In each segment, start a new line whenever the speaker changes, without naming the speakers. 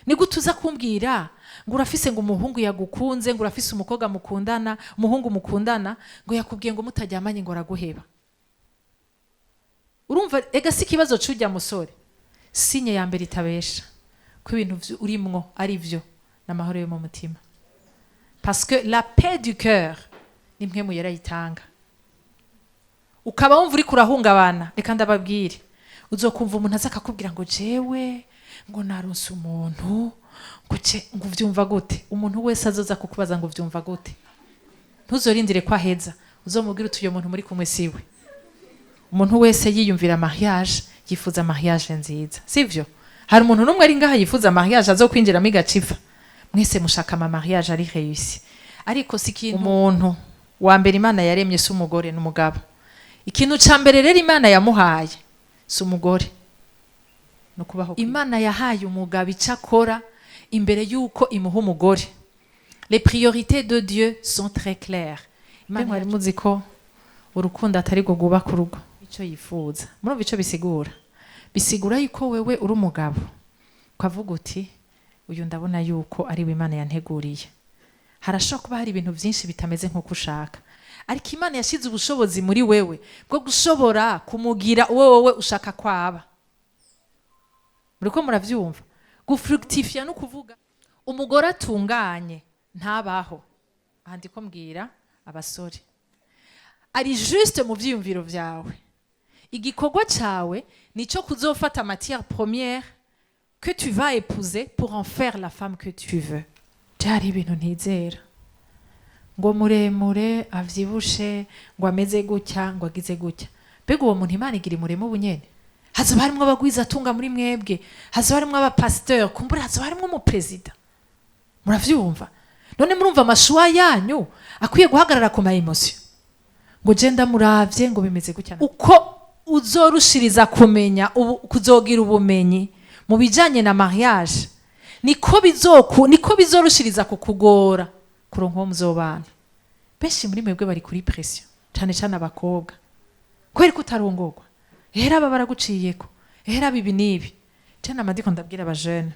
ni gute uza kumbwira ngo urafise ngo umuhungu yagukunze ngo urafise umukobwa mukundana umuhungu mukundana ngo yakubwiye ngo mutajyamanye ngo araguheba? Urumva ega si kibazo cyujya musore, sinye ya mbere itabesha ko ibintu urimwo ari byo n'amahoro yo mu mutima, parce que la paix du cœur ni mwe mu yarayitanga. Ukaba wumva uri kurahungabana, reka ndababwire, uzokumva umuntu aza akakubwira ngo jewe ngo naronse umuntu ngo uvyumva gute. Umuntu wese azoza kukubaza ngo uvyumva gute, ntuzorindire ko aheza, uzomubwira utuye umuntu muri kumwe siwe. Umuntu wese yiyumvira mariage, yifuza mariage nziza, sivyo? Hari umuntu numwe ari ngaha yifuza mariage azokwinjiramo igaciva. Mwese mushaka ama mariage ari réussi, ariko sikintu umuntu wa mbere Imana yaremye si umugore n'umugabo. Ikintu ca mbere rero Imana yamuhaye si umugore no kubaho. Imana yahaye umugabo icakora imbere yuko imuha umugore. Les priorités de Dieu sont très claires. Imana yari muzi ko urukundo atari go guba ku rugo ico yifuza. Murumva ico bisigura? Bisigura yuko wewe uri umugabo ukavuga uti uyu ndabona yuko ari we Imana yanteguriye. Harashobora kuba hari ibintu byinshi bitameze nk'uko ushaka, ariko Imana yashize ubushobozi muri wewe bwo gushobora kumugira wowe ushaka kwaba. Muriko muravyumva? Gufructifia no kuvuga umugore atunganye ntabaho. Aha ndiko mbwira abasore, ari juste mu vyiyumviro vyawe. Igikorwa cawe nico kuzofata matière première que tu vas épouser pour en faire la femme que tu veux. Byari ibintu ntizera ngo muremure avyibushe ngo ameze gutya ngo agize gutya. Mbega uwo muntu Imana igira muremo bunyene? Hazoba harimwo abagwiza atunga muri mwebwe, hazoba harimwo abapasteur, kumbura hazoba harimwo umuperezida. Muravyumva? None murumva amashuwa yanyu akwiye guhagarara ku ma emotion ngo je ndamuravye ngo bimeze gutya. Uko uzorushiriza kumenya kuzogira ubumenyi mu bijanye na mariage, niko bizorushiriza kukugora kuronka uwo muzobana. Benshi muri mwebwe bari kuri pression, cyane cyane abakobwa, kweri kutarongorwa. Ehera aba baraguciyeko, ehera bibi nibi. Cyane amadiko ndabwira aba jeune.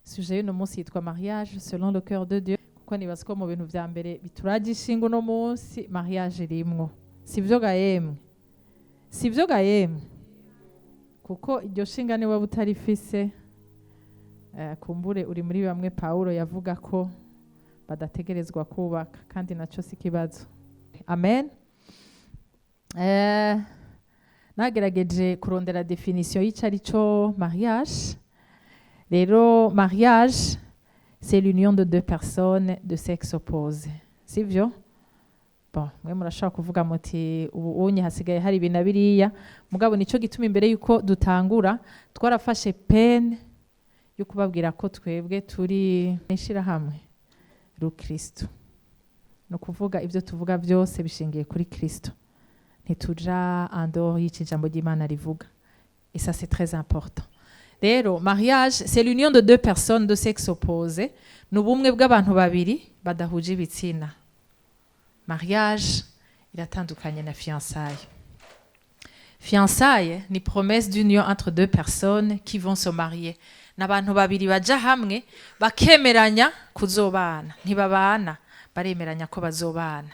Sujet uno munsi yitwa mariage selon le cœur de Dieu, kuko nibaza ko mu bintu vya mbere bituragishinga uno munsi mariage rimwo. Sivyo gayemwe? Sivyo gayemwe? Kuko iryo shinga ni waba utarifise, kumbure uri muri bamwe Paulo yavuga ko badategerezwa kubaka, kandi naco si kibazo. Amen. Nagerageje kurondera definition y'icarico mariage. Rero mariage c'est l'union de deux personnes de sexe opposé, sivyo? Bon, mwe murashaka kuvuga muti ubu unye hasigaye hari ibintu biriya, mugabo nico gituma imbere yuko dutangura twarafashe pen yo kubabwira ko twebwe turi nishira hamwe ru Kristo. No kuvuga ivyo tuvuga byose bishingiye kuri Kristo, ntituja ando y'ikijambo ry'Imana rivuga. Et ça c'est très important. Rero mariage c'est l'union de deux personnes de sexe opposé, n'ubumwe bw'abantu babiri badahuje ibitsina. Mariage iratandukanye na fiançailles. Fiançailles ni promesse d'union entre deux personnes qui vont se marier. N'abantu babiri baja hamwe bakemeranya kuzobana, ntibabana baremeranya ko bazobana.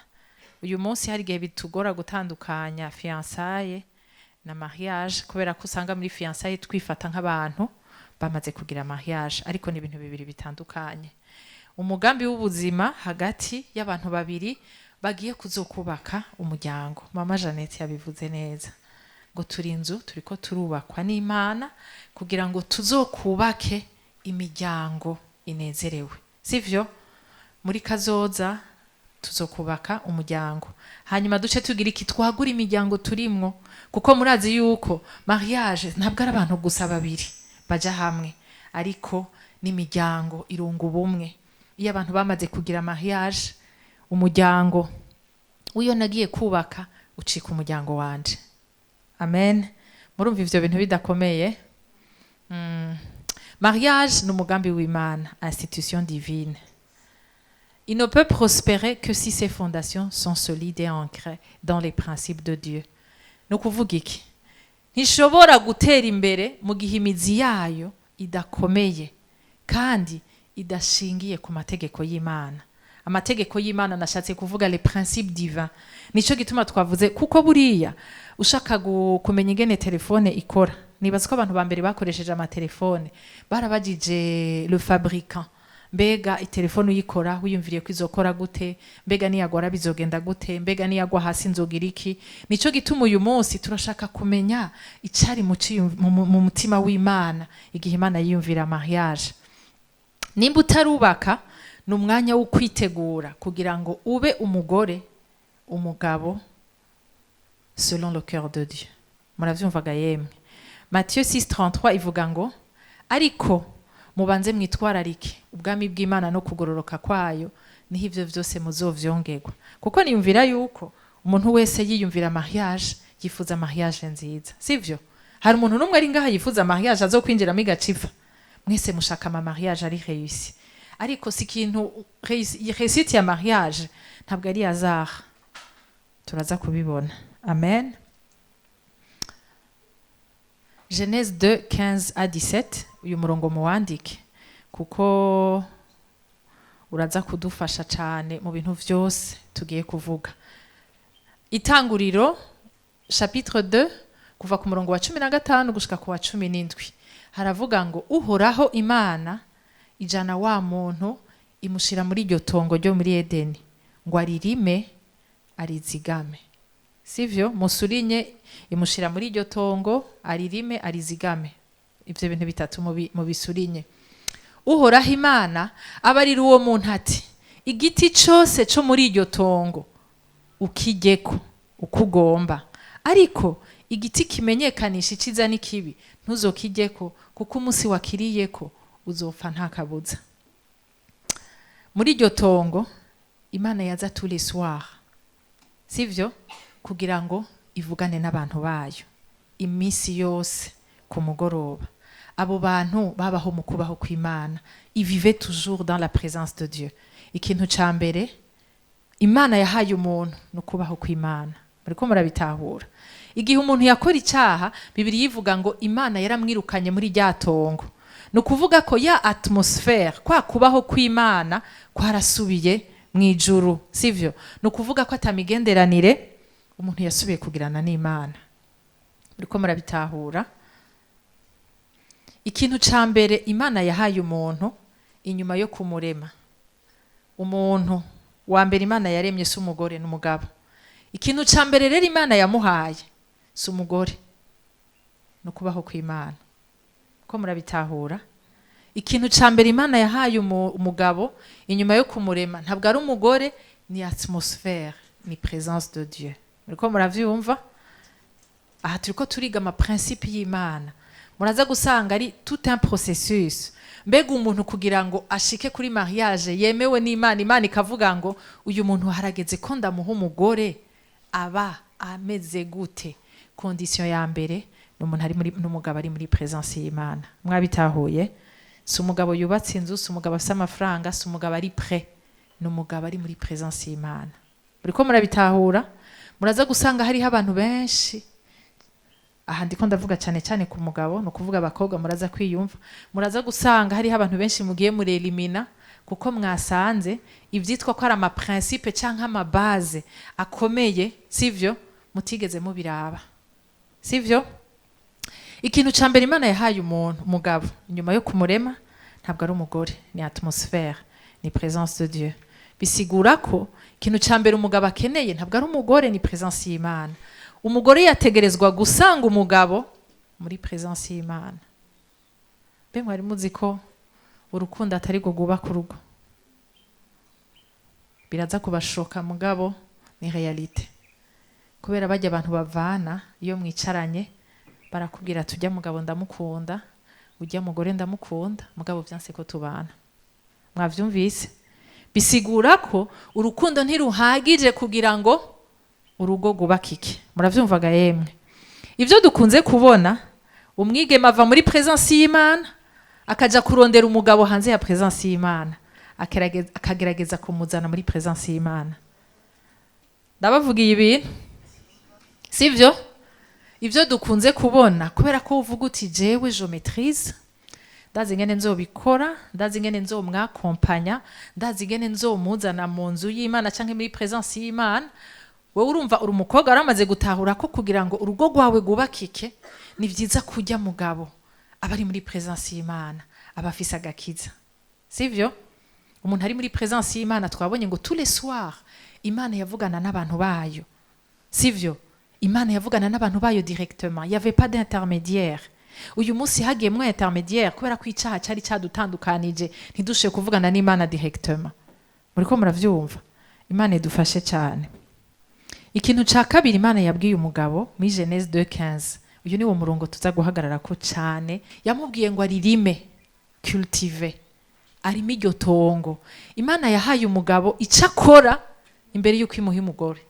Uyu munsi hari gihe bitugora gutandukanya fiançailles na mariage, kubera ko usanga muri fiançailles twifata nk'abantu bamaze kugira mariage, ariko ni ibintu bibiri bitandukanye. Umugambi w'ubuzima hagati y'abantu babiri bagiye kuzokubaka umuryango. Mama Jeannette yabivuze neza ngo turi inzu turiko turubakwa n'Imana kugira ngo tuzokubake imiryango inezerewe, sivyo? Muri kazoza tuzokubaka umuryango, hanyuma duce tugira iki twagura imiryango turimwo, kuko murazi yuko mariage ntabwo ari abantu gusa babiri baja hamwe, ariko n'imiryango irunga ubumwe. Iyo abantu bamaze kugira mariage, umuryango uyo nagiye kubaka ucika umuryango wanje. Amen. Murumva ivyo bintu bidakomeye? Mariage ni umugambi w'Imana, institution divine. Il ne peut prospérer que si ses fondations sont solides et ancrées dans les principes de Dieu. Ni ukuvuga iki? Ntishobora gutera imbere mu gihe imizi yayo idakomeye kandi idashingiye ku mategeko y'Imana. Amategeko y'Imana nashatse kuvuga les principes divins. Nico gituma twavuze kuko buriya ushaka kumenya ingene telefone ikora. Nibaza ko abantu ba mbere bakoresheje amatelefone barabajije le fabricant. Mbega itelefone uyikora wiyumviriye ko izokora gute, mbega niyagora bizogenda gute, mbega niyagwa hasi nzogira iki. Nico gituma uyu munsi turashaka kumenya icari mu mutima w'Imana igihe Imana yiyumvira mariage. Nimba utarubaka ni umwanya wo kwitegura kugira ngo ube umugore umugabo selon le cœur de Dieu. Muravyumvaga yemwe. Matthieu 6:33 ivuga ngo ariko mubanze mwitwararike ubwami bw'Imana no kugororoka kwayo niho ivyo vyose muzovyongerwa. Kuko niyumvira yuko umuntu wese yiyumvira mariage yifuza mariage nziza, sivyo? Hari umuntu numwe ari ngaha yifuza mariage azokwinjiramo igacifa. Mwese mushaka ama mariage ari réussi. Ariko si ikintu réussite ya mariage ntabwo ari hasard. Turaza kubibona. Amen. Genèse 2:15-17 uyu murongo muwandike kuko uraza kudufasha cyane mu bintu byose tugiye kuvuga. Itanguriro chapitre 2 kuva ku murongo wa 15 gushika ku wa 17 haravuga ngo uhoraho Imana ijana wa muntu imushira muri iryo tongo ryo muri Edeni ngo aririme arizigame. Sivyo? Musurinye imushira muri iryo tongo aririme arizigame. Ivyo bintu bitatu mu bisurinye. Uhoraho Imana abarira uwo muntu ati igiti cyose cyo muri iryo tongo ukijyeko ukugomba, ariko igiti kimenyekanisha iciza n'ikibi ntuzokijyeko kuko umunsi wakiriyeko uzopfa nta kabuza. Muri iryo tongo Imana yaza tous les soirs, sivyo? Kugira ngo ivugane n'abantu bayo iminsi yose ku mugoroba. Abo bantu babaho mu kubaho kw'Imana, ils vivaient toujours dans la présence de Dieu. Ikintu ca mbere Imana yahaye umuntu no kubaho kw'Imana. Muriko murabitahura? Igihe umuntu yakora icyaha, Bibiliya ivuga ngo Imana yaramwirukanye muri rya tongo. No kuvuga ko ya atmosphere kwa kubaho kw'Imana kwarasubiye mwijuru, sivyo? No kuvuga ko atamigenderanire umuntu yasubiye kugirana n'Imana. Muriko murabitahura? Ikintu ca mbere Imana yahaye umuntu inyuma yo kumurema. Umuntu wa mbere Imana yaremye si umugore n'umugabo. Ikintu ca mbere rero Imana yamuhaye si umugore no kubaho kw'Imana. Ko murabitahura? Ikintu ca mbere Imana yahaye umugabo inyuma yo kumurema ntabwo ari umugore, ni atmosphère, ni présence de Dieu. Muriko muravyumva? Aha turiko turiga ama principe y'Imana. Muraza gusanga ari tout un processus. Mbega umuntu kugira ngo ashike kuri mariage yemewe n'Imana, Imana ikavuga ngo uyu muntu harageze ko ndamuha umugore aba ameze gute. Condition ya mbere n'umuntu ari muri n'umugabo ari muri présence y'Imana. Mwabitahuye? Si umugabo yubatse inzu, si umugabo afite amafaranga, si umugabo ari prêt, n'umugabo ari muri présence y'Imana. Muriko murabitahura? Muraza gusanga hariho abantu benshi. Aha ndiko ndavuga cyane cyane ku mugabo, no kuvuga abakobwa muraza kwiyumva. Muraza gusanga hariho abantu benshi mugiye muri elimina kuko mwasanze ivyitwa ko ari ama principe canke ama base akomeye, sivyo? Mutigeze mubiraba. Sivyo? Ikintu ca mbere Imana yahaye umuntu umugabo inyuma yo kumurema ntabwo ari umugore, ni atmosphère, ni présence de Dieu. Bisigura ko ikintu ca mbere umugabo akeneye ntabwo ari umugore, ni présence y'Imana. Umugore yategerezwa gusanga umugabo muri présence y'Imana. Be mwari muzi ko urukundo atari go gubaka urugo? Biraza kubashoka mugabo ni réalité. Kubera bajya abantu bavana iyo mwicaranye barakubwira tujya mugabo ndamukunda, ujya mugore ndamukunda, mugabo byanse ko tubana. Mwavyumvise? Bisigura ko urukundo ntiruhagije kugira ngo urugo rwubakike. Muravyumvaga yemwe? Ivyo dukunze kubona, umwigeme ava muri presence y'Imana akaja kurondera umugabo hanze ya presence y'Imana, akagerageza kumuzana muri presence y'Imana. Ndabavugiye ibintu sivyo? Ivyo dukunze kubona kubera ko uvuga uti jewe je maîtrise, ndazi ingene nzobikora, ndazi ingene nzomwakompanya, ndazi ingene nzomuzana mu nzu y'Imana canke muri presence y'Imana. Wewe urumva uri umukobwa aramaze gutahura ko kugira ngo urugo rwawe rwubakike ni vyiza kujya mugabo abari muri presence y'Imana, abafise agakiza. Sivyo? Umuntu ari muri presence y'Imana twabonye ngo tous les soirs Imana yavugana n'abantu bayo. Sivyo? Imana yavugana n'abantu bayo directement. Il y avait pas d'intermédiaire. Uyu munsi hagiyemwo intermédiaire kubera ko icaha cari cadutandukanije ntidushoboye kuvugana n'Imana directement. Muriko muravyumva? Imana idufashe cyane. Ikintu ca kabiri Imana yabwiye umugabo muri Genèse 2:15. Uyu ni wo murongo tuza guhagarara ko cyane. Yamubwiye ngo aririme, cultive, arime iryo tongo. Imana yahaye umugabo icakora imbere yuko imuha umugore.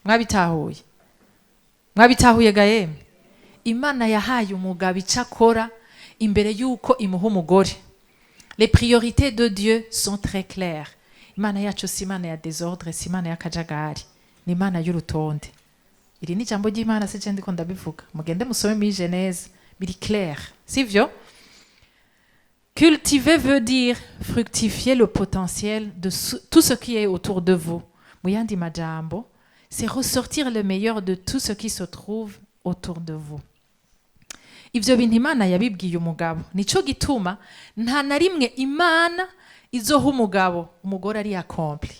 Mwabitahuye? Mwabitahuye gaye? Imana yahaye umugabo icakora imbere yuko imuha umugore. Les priorités de Dieu sont très claires. Imana yacu si Imana ya désordre, si Imana ya kajagari. Ni Imana y'urutonde. Iri ni jambo ry'Imana se ndiko ndabivuga. Mugende musome muri Genèse, biri clair. Sivyo? Cultiver veut dire fructifier le potentiel de tout ce qui est autour de vous. Muyandi majambo, c'est ressortir le meilleur de tout ce qui se trouve autour de vous. Ivyo bintu Imana yabibwiye umugabo. Nico gituma nta na rimwe Imana izoha umugabo umugore ari accompli.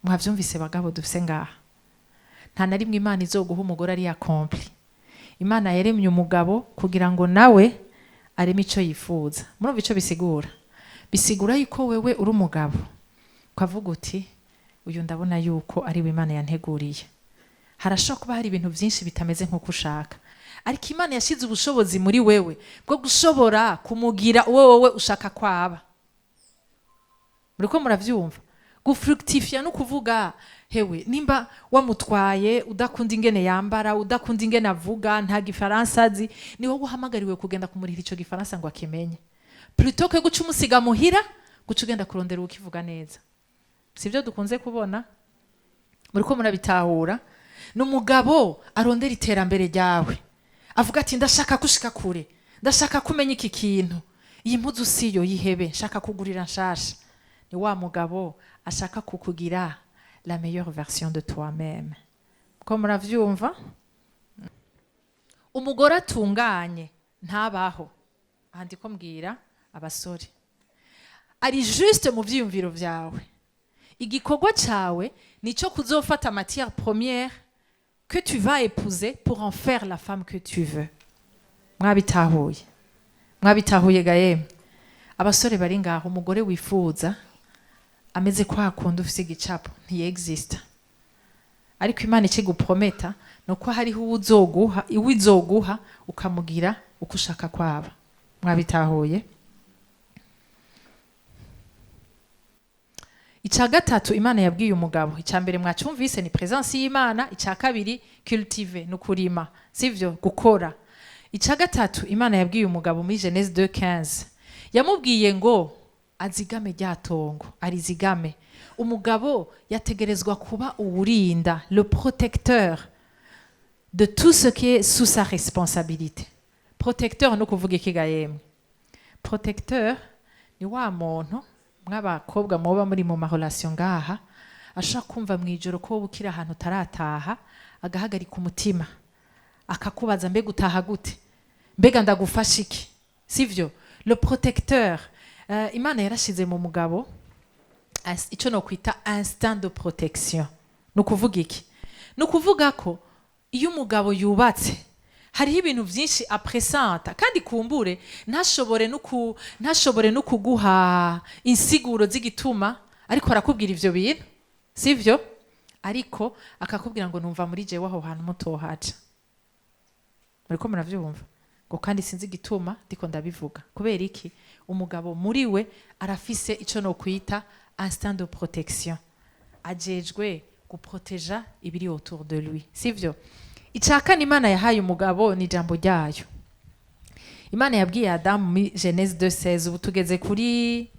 Mwavyumvise bagabo dufise ngaha. Nta na rimwe Imana izoguha umugore ari accompli. Imana yaremye umugabo kugira ngo nawe areme ico yifuza. Murumva ico bisigura? Bisigura yuko wewe uri umugabo ukavuga uti uyu ndabona yuko ari we Imana yanteguriye. Harashobora kuba hari ibintu byinshi bitameze nk'uko ushaka, ariko Imana yashize ubushobozi muri wewe bwo gushobora kumugira uwo wowe ushaka kwaba. Muriko muravyumva? Gufructifia no kuvuga hewe nimba wamutwaye udakunda ingene yambara, udakunda ingene avuga, nta gifaransa azi, ni wowe uhamagariwe kugenda kumurira ico gifaransa ngo akimenye. Plutôt que guca umusiga muhira, guca ugenda kurondera ukivuga neza. Sivyo dukunze kubona? Muriko murabitahura? N'umugabo arondera iterambere ryawe. Avuga ati ndashaka kushika kure, ndashaka kumenya iki kintu. Iyi mpuzu siyo yihebe, nshaka kugurira nshasha. Ni wa mugabo ashaka kukugira la meilleure version de toi-même. Ko muravyumva? Umugore atunganye ntabaho. Ahandi ko mbwira abasore. Ari juste mu vyiyumviro vyawe. Igikorwa cawe nico kuzofata matière première que tu vas épouser pour en faire la femme que tu veux. Mwabitahuye? Mwabitahuye gaye? Abasore bari ngaho umugore wifuza ameze kwa kundi ufise igicapo ntiyexista. Ariko Imana ikiguprometa nuko hariho uzoguha ukamugira uko ushaka kwaba. Mwabitahuye? Ica gatatu Imana yabwiye umugabo, ica mbere mwacumvise ni presence y'Imana, ica kabiri cultiver no kurima, sivyo gukora. Ica gatatu Imana yabwiye umugabo muri Genèse 2:15. Yamubwiye ngo azigame ryatongo, arizigame. Umugabo yategerezwa kuba uwurinda, le protecteur de tout ce qui est sous sa responsabilité. Protecteur no kuvuga iki gayemwe? Protecteur ni wa muntu mw'abakobwa muba muri mu relation ngaha ashaka kumva mwijoro ko bukira ahantu tarataha agahagarika umutima akakubaza mbega utaha gute, mbega ndagufasha iki, sivyo? Le protecteur Imana yarashize mu mugabo ico no kwita instinct de protection. No kuvuga iki? No kuvuga ko iyo umugabo yubatse hariho ibintu byinshi apresenta kandi kumbure ntashobore no kuguha insiguro z'igituma, ariko arakubwira ivyo bintu, sivyo? Ariko akakubwira ngo numva muri jewe aho hantu mutohaca. Muriko muravyumva? Ngo kandi sinzi igituma ndiko ndabivuga. Kubera iki? Umugabo muri we arafise ico no kwita instinct de protection. Ajejwe guproteja ibiri autour de lui, sivyo? Icaka Imana yahaye umugabo ni ijambo ryayo. Imana yabwiye Adamu muri Genèse 2:16, ubu tugeze kuri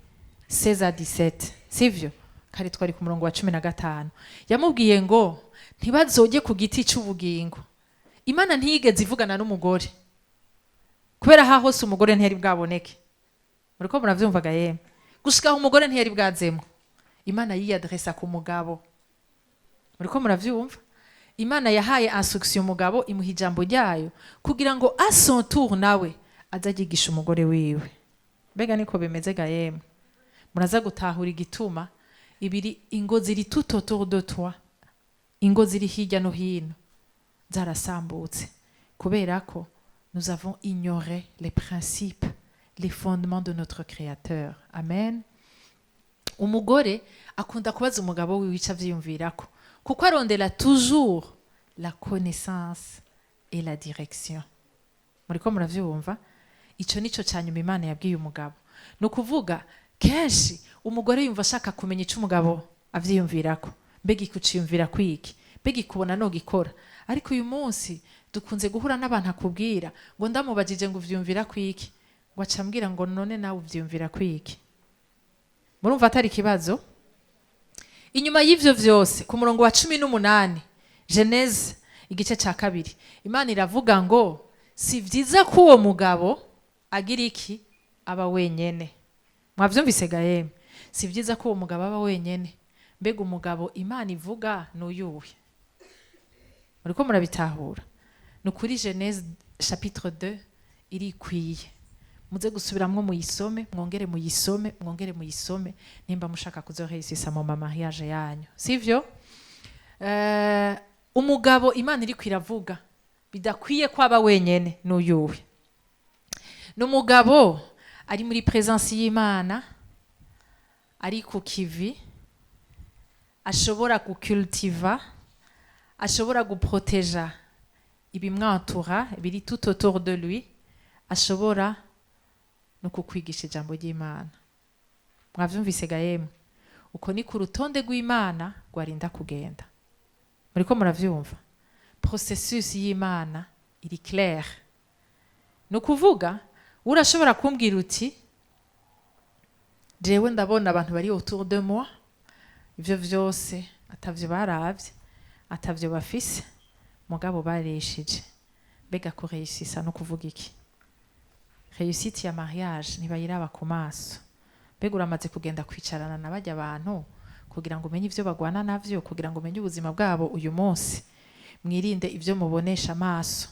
16-17, sivyo? Kare twari ku murongo wa 15. Yamubwiye ngo ntibazoge ku giti cy'ubugingo. Imana ntiyigeze ivugana n'umugore, kubera aho hose umugore ntiyari bwaboneke. Muriko muravyumvaga yemwe? Gushika aho umugore ntiyari bwazemo, Imana yiyadresa ku mugabo. Muriko muravyumva? Imana yahaye instruction umugabo, imuha ijambo ryayo kugira ngo à son tour nawe azagigisha umugore wiwe. Mbega niko bimeze ga yemwe? Muraza gutahura igituma ibiri ingo ziri tout autour de toi, ingo ziri hirya no hino zarasambutse, kubera ko nous avons ignoré les principes, les fondements de notre créateur. Amen. Umugore akunda kubaza umugabo wiwe ico avyiyumvirako, kuko arondera toujours la connaissance et la direction. Muriko muravyumva? Ico nico cyanyuma Imana yabwiye umugabo. No kuvuga kenshi umugore yumva ashaka kumenya ico umugabo avyiyumvirako. Mbega ikuciyumvira kwiki? Mbega ikubona no gikora? Ariko uyu munsi dukunze guhura n'abantu akubwira ngo ndamubajije ngo uvyumvira kwiki, ngo acambwira ngo none nawe uvyumvira kwiki. Murumva atari kibazo? Inyuma y'ivyo vyose ku murongo wa 18 Genèse igice ca 2, Imana iravuga ngo si vyiza ko uwo mugabo agira iki aba wenyene. Mwavyumvise ga yemwe? Si vyiza ko uwo mugabo aba wenyene. Mbega umugabo Imana ivuga n'uyuhe? Muriko murabitahura? No kuri Genèse chapitre 2 irikwiye. Muze gusubiramwo muyisome, mwongere muyisome nimba mushaka kuzohesisa mu mariage yanyu, sivyo? Umugabo Imana iri kwiravuga bidakwiye ko aba wenyene n'uyuhe. N'umugabo ari muri presence y'Imana, ari ku kivi, ashobora gucultiva, ashobora guproteja ibimwantura biri tout autour de lui, ashobora no kukwigisha ijambo ry'Imana. Mwavyumvise ga yemwe? Uko ni ku rutonde rw'Imana rwarinda kugenda. Muriko muravyumva? Processus y'Imana iri clair. No kuvuga urashobora kumbwira uti jewe ndabona abantu bari autour de moi, ivyo vyose atavyo baravye, atavyo bafise, mugabo bareshije. Mbega ko réussisa no kuvuga iki? Réussite ya mariage ntibayiraba ku maso. Mbega uramaze kugenda kwicarana na bajya abantu kugira ngo umenye ivyo bagwana navyo, kugira ngo umenye ubuzima bwabo uyu munsi. Mwirinde ivyo mubonesha amaso,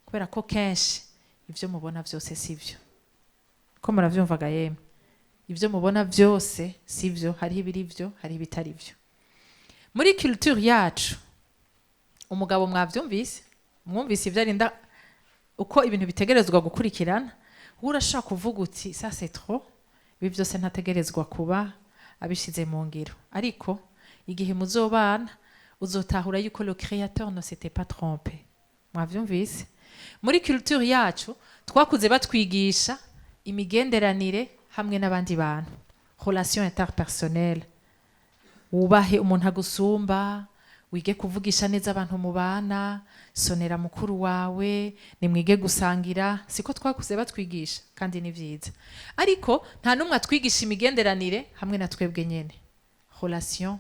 kubera ko kenshi ivyo mubona vyose sivyo. Ko muravyumvaga yemwe? Ivyo mubona vyose sivyo, hari ibiri vyo, hari ibitari vyo. Muri culture yacu umugabo mwavyumvise? Mwumvise ivyo arinda uko ibintu bitegerezwa gukurikirana? Urashaka kuvuga uti ça c'est trop, ibi byose ntategerezwa kuba abishize mu ngiro. Ariko igihe muzobana uzotahura yuko le créateur ne s'était pas trompé. Mwavyumvise? Muri culture yacu twakuze batwigisha imigenderanire hamwe n'abandi bantu, relation interpersonnelle. Wubahe umuntu agusumba, wige kuvugisha neza abantu mubana, sonera mukuru wawe, nimwige gusangira. Siko twakuze batwigisha kandi ni vyiza. Ariko nta numwe atwigisha imigenderanire hamwe na twebwe nyene, relation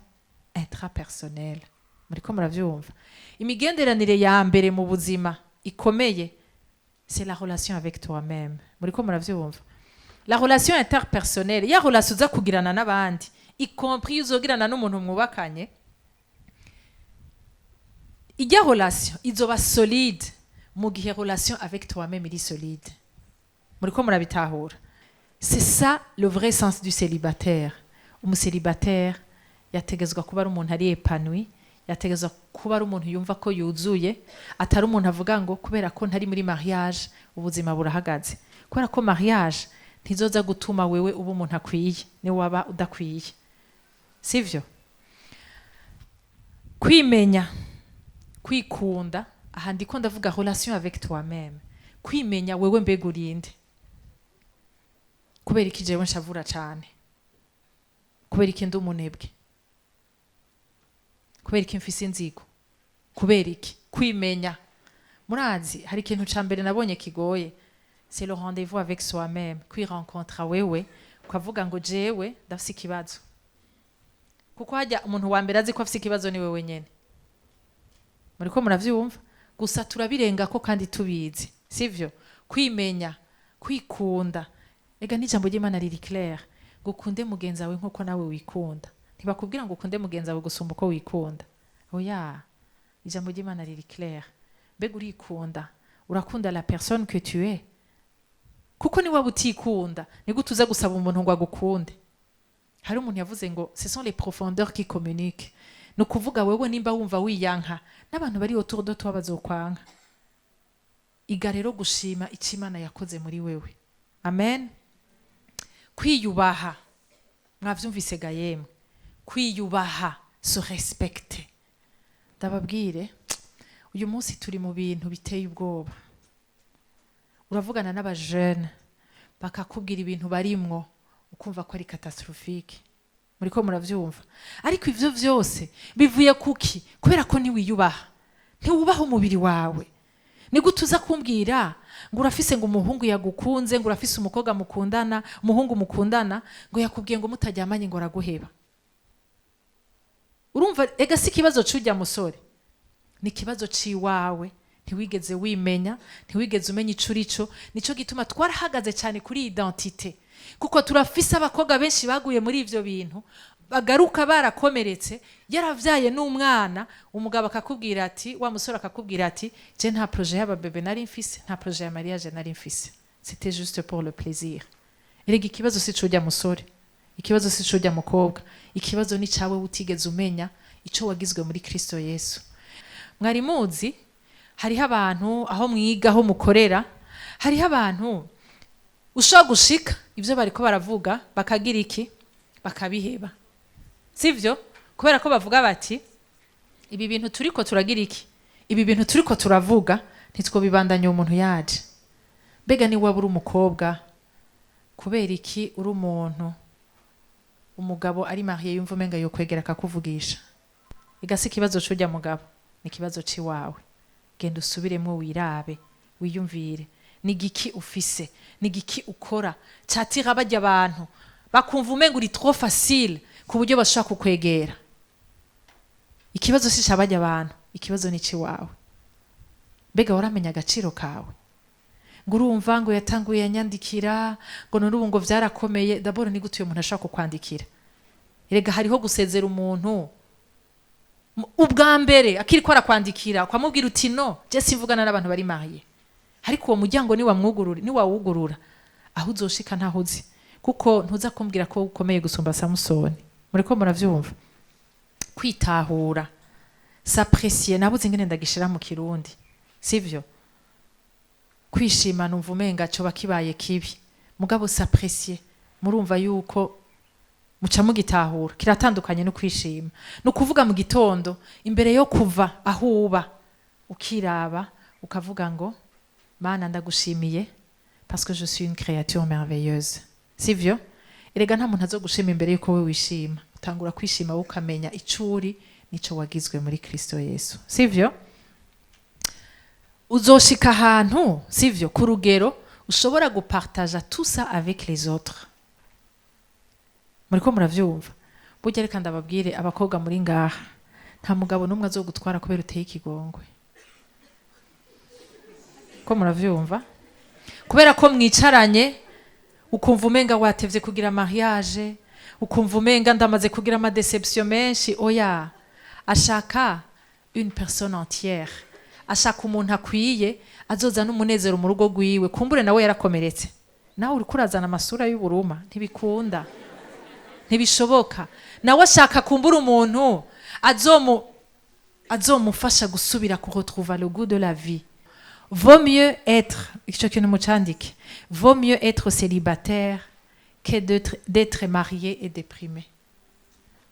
intrapersonnelle. Muriko muravyumva? Imigenderanire ya mbere mu buzima ikomeye c'est la relation avec toi-même. Muriko muravyumva? La relation interpersonnelle, ya relation uza kugirana n'abandi, y compris uzogirana n'umuntu mwubakanye, ijya relation izoba solide mu gihe relation avec toi-même iri solide. Muriko murabitahura? C'est ça le vrai sens du célibataire. Umucélibataire yategezwa kuba ari umuntu ari épanoui, yategezwa kuba ari umuntu yumva ko yuzuye, atari umuntu avuga ngo kubera ko ntari muri mariage ubuzima burahagaze. Kubera ko mariage ntizoza gutuma wewe uba umuntu akwiye, ni waba udakwiye. Sivyo? Kwimenya, kwikunda, aha ndiko ndavuga relation avec toi-même. Kwimenya wewe mbega urinde. Kubera iki jewe nshavura cyane? Kubera iki ndi umunebwe? kubera iki mfise inzigo, kubera iki kwimenya. Murazi hari ikintu ca mbere nabonye kigoye, c'est le rendez-vous avec soi-même, kwirencontra wewe ukavuga ngo jewe ndafise ikibazo, kuko hajya umuntu wa mbere azi ko afise ikibazo ni wewe nyene. Muriko muravyumva? Gusa turabirenga ko kandi tubizi, sivyo? Kwimenya, kwikunda. Ega n'ijambo ry'Imana riri clair, gukunde mugenza wawe nkuko nawe wikunda. Ntibakubwira ngo ukunde mugenza wawe gusumba uko wikunda. Oya, ijambo ry'Imana riri clair. Mbega urikunda, urakunda la personne que tu es. Kuko ni waba utikunda, ni gute uza gusaba umuntu ngo agukunde. Hari umuntu yavuze ngo ce sont les profondeurs qui communiquent. No kuvuga wewe nimba wumva wiyanka, n'abantu bari autour de toi bazokwanga. Iga rero gushima icyo Imana yakoze muri wewe. Amen. Kwiyubaha, mwavyumvise ga yemwe, kwiyubaha, se respecter. Ndababwire, uyu munsi turi mu bintu biteye ubwoba. Uravugana n'abajeune bakakubwira ibintu barimwo ukumva ko ari catastrophique. Muriko muravyumva? Ariko ivyo vyose bivuye kuki? Kubera ko ntiwiyubaha, ntiwubaha umubiri wawe. Ni gute uza kumbwira ngo urafise ngo umuhungu yagukunze, ngo urafise umukobwa mukundana, umuhungu mukundana, ngo yakubwiye ngo mutajyamanye ngo araguheba. Urumva ega si kibazo c'ujya musore, ni kibazo ciwawe. Ntiwigeze wimenya, ntiwigeze umenya ico urico. Nico gituma twarahagaze cyane kuri identité, kuko turafise abakobwa benshi baguye muri ivyo bintu, bagaruka barakomeretse, yaravyaye n'umwana, umugabo akakubwira ati, wa musore akakubwira ati, je nta projet y'aba bebe nari mfise, nta projet ya mariage nari mfise, c'était juste pour le plaisir. Erega ikibazo si c'ujya musore, ikibazo si c'ujya mukobwa, ikibazo ni cawe utigeze umenya ico wagizwe muri Kristo Yesu. Mwari muzi hariho abantu aho mwiga aho mukorera, hariho abantu ushobora gushika ivyo bariko baravuga bakagira iki, bakabiheba, sivyo? Kubera ko bavuga bati ibi bintu turiko turagira iki, ibi bintu turiko turavuga ntitwobibandanya umuntu yaje. Mbega ni waba uri umukobwa, kubera iki uri umuntu umugabo ari marié yumva umenga yo kwegera akakuvugisha? Igasi kibazo c'ujya mugabo, ni kibazo ciwawe. Genda usubiremo wirabe, wiyumvire, ni giki ufise, ni giki ukora catira bajya abantu bakumva umenga uri trop facile ku buryo bashaka kukwegera. Ikibazo si cabajya abantu, ikibazo ni ciwawe. Mbega waramenya agaciro kawe? Ngo urumva ngo yatanguye yanyandikira ngo n'ubu ngo vyarakomeye. D'abord ni gute uyo muntu ashaka kukwandikira? Erega hariho gusezera umuntu ubwa mbere akiri ko arakwandikira ukamubwira uti no, je simvugana n'abantu bari mariye. Ariko uwo muryango ni wawugurura aho uzoshika ntaho uzi, kuko ntuza kumbwira ko ukomeye gusumba Samusoni. Muriko muravyumva? Kwitahura, s'apprécier, nabuze ingene ndagishira mu Kirundi, sivyo? Kwishima numva umenga cyo bakibaye kibi, mugabo s'apprécier, murumva yuko muca mugitahura kiratandukanye no kwishima. No kuvuga mu gitondo imbere yo kuva aho uba ukiraba ukavuga ngo Mana ndagushimiye parce que je suis une créature merveilleuse, sivyo? Erega nta muntu azogushima imbere yuko we wishima. Utangura kwishima ukamenya icuri nico wagizwe muri Kristo Yesu, sivyo? Uzoshika ahantu, sivyo, ku rugero ushobora gupartager tout ça avec les autres. Muriko muravyumva? Burya reka ndababwire abakobwa muri ngaha, nta mugabo numwe azogutwara kubera uteye ikigongwe. Ko muravyumva? Kubera ko mwicaranye ukumva umenga watevye kugira mariage, ukumva umenga ndamaze kugira ama déception menshi. Oya, ashaka une personne entière, ashaka umuntu akwiye azoza n'umunezero mu rugo rwiwe. Kumbure nawe yarakomeretse, nawe uri kurazana amasura y'uburuma, ntibikunda, ntibishoboka. Nawe ashaka kumbura umuntu azomufasha gusubira ku retrouver le goût de la vie. Vaut mieux être, vaut mieux être célibataire que d'être marié et déprimé.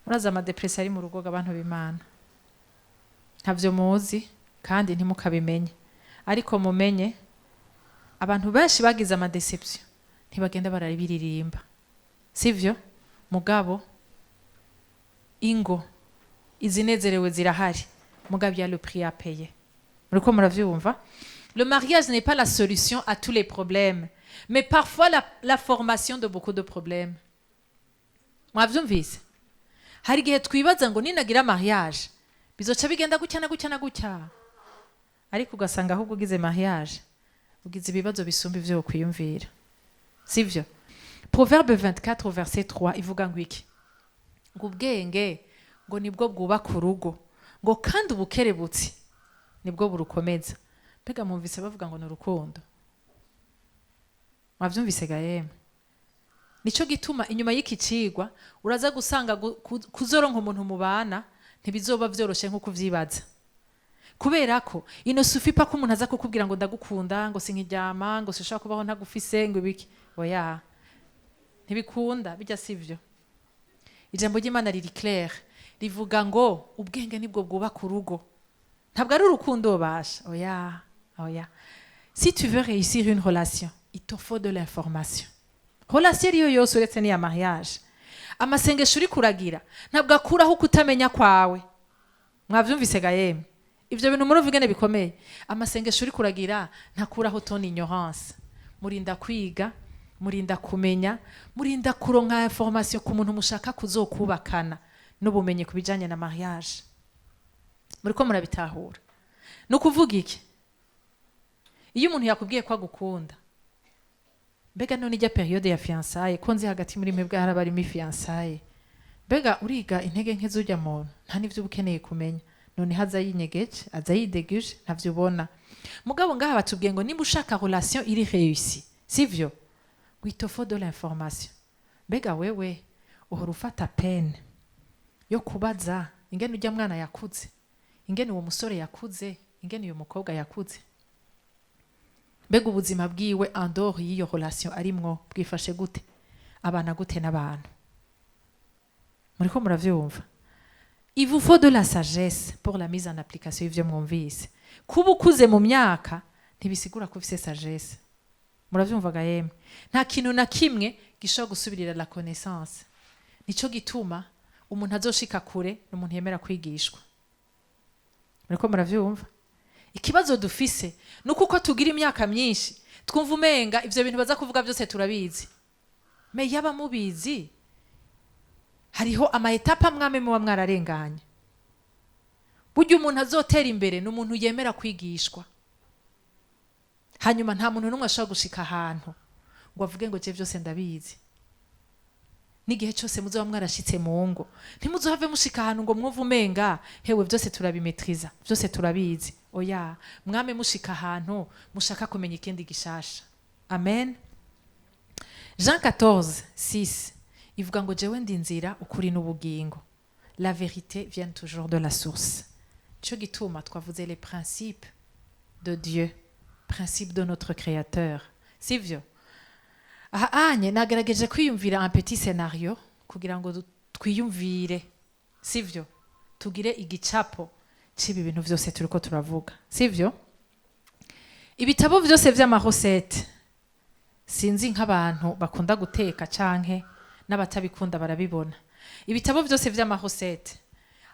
Muraza ama depressé ari mu rugo abantu b'Imana, ntavyo muzi kandi ntimukabimenye. Ariko mumenye abantu benshi bagize ama déception ntibagenda barabiririmba, sivyo? Mugabo ingo izinezerewe zirahari mugabo il y a le prix à payer. Muriko muravyumva? Le mariage n'est pas la solution à tous les problèmes, mais parfois la formation de beaucoup de problèmes. Mwavyumvise? Hari igihe twibaza ngo ninagira mariage bizoca bigenda gutya na gutya na gutya, ariko ugasanga ahubwo ugize mariage ugize ibibazo bisumba ivyo kwiyumvira, sivyo? Proverbe 24 au verset 3 ivuga ngo iki? Ngo ubwenge ngo nibwo bwubaka urugo, ngo kandi ubukerebutsi nibwo burukomeza. Mbega mwumvise bavuga ngo ni urukundo? Mwavyumvise ga yemwe? Nico gituma inyuma y'iki cigwa uraza gusanga kuzoronka umuntu mubana ntibizoba vyoroshe nko kuvyibaza, kubera ko ino sufi pa ko umuntu aza kukubwira ngo ndagukunda, ngo sinkiryama, ngo sishaka kubaho ntagufise, ngo ibiki. Oya, ntibikunda, bijya sivyo. Ijambo ry'Imana riri clair, rivuga ngo ubwenge nibwo bwubaka urugo, ntabwo ari urukundo basha. Oya, oya. Si tu veux réussir une relation, il te faut de l'information. Relation iyo yose uretse ni ya mariage. Amasengesho uri kuragira ntabwo akuraho kutamenya kwawe. Mwavyumvise ga yemwe? Ivyo bintu murovugene bikomeye. Amasengesho uri kuragira ntakuraho ton ignorance. Murinda kwiga, murinda kumenya, murinda kuronka information ku muntu mushaka kuzokubakana n'ubumenyi kubijanye na mariage. Muriko murabitahura? No kuvuga iki? Iyo umuntu yakubwiye ko agukunda, mbega none ijya periode ya fiançailles ko nzi hagati muri mwebwe harabarimo fiançailles, mbega uriga intege nke z'ujya muntu nta n'ivyo ukeneye kumenya, none haza yinyegeje aza yideguje ntavyo ubona. Mugabo ngaha batubwiye ngo nimba ushaka relation iri réussie, sivyo? Il te faut de l'information. Mbega wewe uhora ufata peine yo kubaza ingene ujya mwana yakuze, ingene uwo musore yakuze, ingene uyo mukobwa yakuze. Mbega ubuzima bwiwe en dehors y'iyo relation arimwo bwifashe gute, abana gute n'abantu. Muriko muravyumva? Il vous faut de la sagesse pour la mise en application y'ivyo mwumvise. Kuba ukuze mu myaka ntibisigura ko ufise sagesse. Muravyumva ga yemwe? Nta kintu na kimwe gishobora gusubirira la connaissance. Nico gituma umuntu azoshika kure n'umuntu yemera kwigishwa. Muriko muravyumva? Ikibazo dufise nuko uko tugira imyaka myinshi twumva umenga ivyo bintu baza kuvuga byose turabizi. Me yaba mubizi hariho ama etapa mwame muba mwararenganye. Burya umuntu azotera imbere n'umuntu yemera kwigishwa. Hanyuma nta muntu n'umwe ashobora gushika ahantu ngo avuge ngo je byose ndabizi. N'igihe cyose muzoba mwarashitse mu ngo ntimuzohave mushika ahantu ngo mwumva umenga hewe byose turabimetriza, byose turabizi. Oya, mwame mushika ahantu mushaka kumenya ikindi gishasha. Amen. Jean 14:6 ivuga ngo jewe ndi nzira ukuri n'ubugingo. La vérité vient toujours de la source. Cyo gituma twavuze les principes de Dieu, principes de notre créateur. Sivyo? Aha anye nagerageje kwiyumvira un petit scénario kugira ngo twiyumvire, sivyo? Tugire igicapo cibi bintu vyose turiko turavuga, sivyo? Ibitabo vyose vy'amarecette sinzi nk'abantu bakunda guteka canke n'abatabikunda barabibona. Ibitabo vyose vy'amarecette,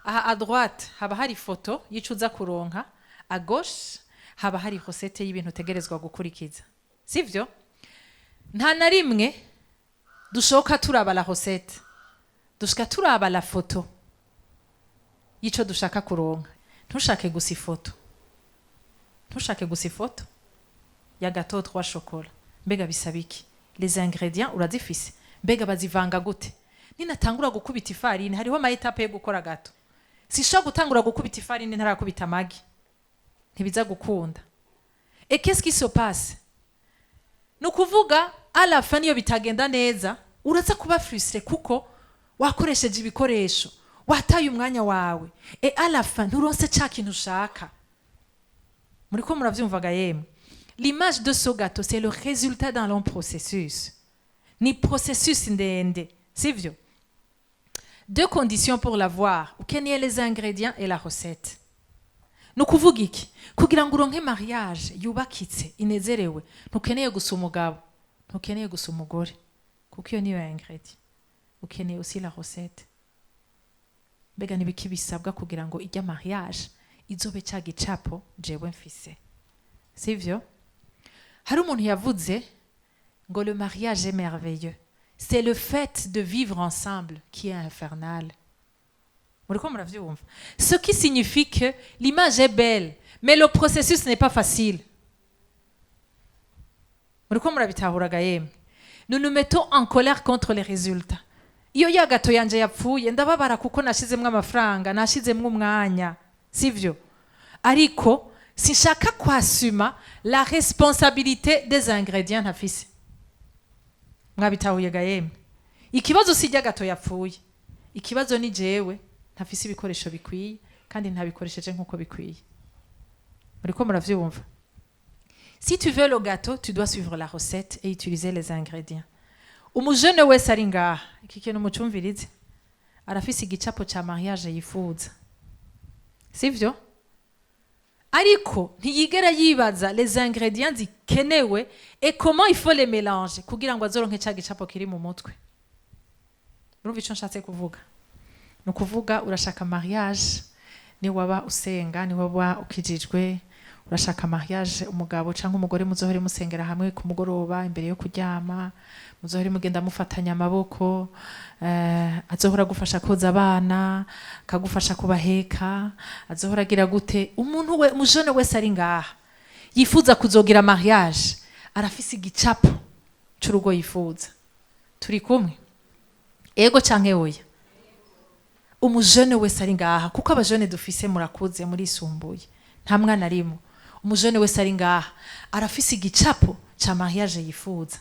aha à droite haba hari foto yicuza kuronka, à gauche haba hari recette y'ibintu tegerezwa gukurikiza, sivyo? Nta na rimwe dushoka turaba la recette, dushaka turaba la foto yico dushaka kuronka. Ntushake gusa ifoto, ntushake gusa ifoto ya gâteau 3 chocolat. Mbega bisabiki les ingrédients urazifise, mbega bazivanga gute? Ninatangura gukubita ifarine hariho ama etape yo gukora gato. Sisho gutangura gukubita ifarine ntarakubita amagi, ntibiza gukunda. Et qu'est-ce qui se passe? Nukuvuga à la fin iyo bitagenda neza uraza kuba frustré kuko wakoresheje ibikoresho, wataye umwanya wawe, et à la fin nturonse ca kintu ushaka. Muriko muravyumvaga yemwe? L'image de ce gâteau c'est le résultat d'un long processus. Ni processus ndende, sivyo? Deux conditions pour l'avoir, ukeneye les ingrédients et la recette. Nukuvuga iki? Kugira ngo uronke mariage yubakitse inezerewe, ntukeneye gusa umugabo, ntukeneye gusa umugore, kuko iyo niyo ingrédient. Ukeneye aussi la recette. mbega nibiki bisabwa kugira ngo ijya mariage izobe cya gicapo jewe mfise, sivyo? Hari umuntu yavuze ngo le mariage est merveilleux, c'est le fait de vivre ensemble qui est infernal. Muriko muravyumva? Ce qui signifie que l'image est belle, mais le processus n'est pas facile. Muriko murabitahuraga yemwe? Nous nous mettons en colère contre les résultats. Iyo ya gato yanje yapfuye ndababara kuko nashizemwe amafaranga, nashizemwe umwanya, sivyo? Ariko sinshaka kwasuma la responsabilité des ingrédients ntafise. Mwabitahuye ga yemwe? Ikibazo sijya gato yapfuye. Ikibazo ni jewe ntafise ibikoresho bikwiye kandi ntabikoresheje nkuko bikwiye. Muriko muravyumva? Si tu veux le gâteau, tu dois suivre la recette et utiliser les ingrédients. Umujene wese ari ngaha, iki kintu mucumvirize, arafise igicapo ca mariage yifuza, sivyo? Ariko ntiyigera yibaza les ingrédients zikenewe et comment il faut les mélanger kugira ngo azoronke ca gicapo kiri mu mutwe. Urumva ico nshatse kuvuga? Ni ukuvuga urashaka mariage, ni waba usenga, ni waba ukijijwe, urashaka mariage umugabo cyangwa umugore muzohore musengera hamwe ku mugoroba imbere yo kuryama, muzohore mugenda mufatanya amaboko, azohora gufasha koza abana, kagufasha kubaheka, azohora agira gute. Umuntu we mujone wese ari ngaha yifuza kuzogira mariage, arafise igicapo cy'urugo yifuza. Turi kumwe? Ego canke oya? Umujene wese ari ngaha, kuko abajene dufise murakuze muri isumbuye, nta mwana arimo. Umujene wese ari ngaha arafise igicapo ca mariage yifuza.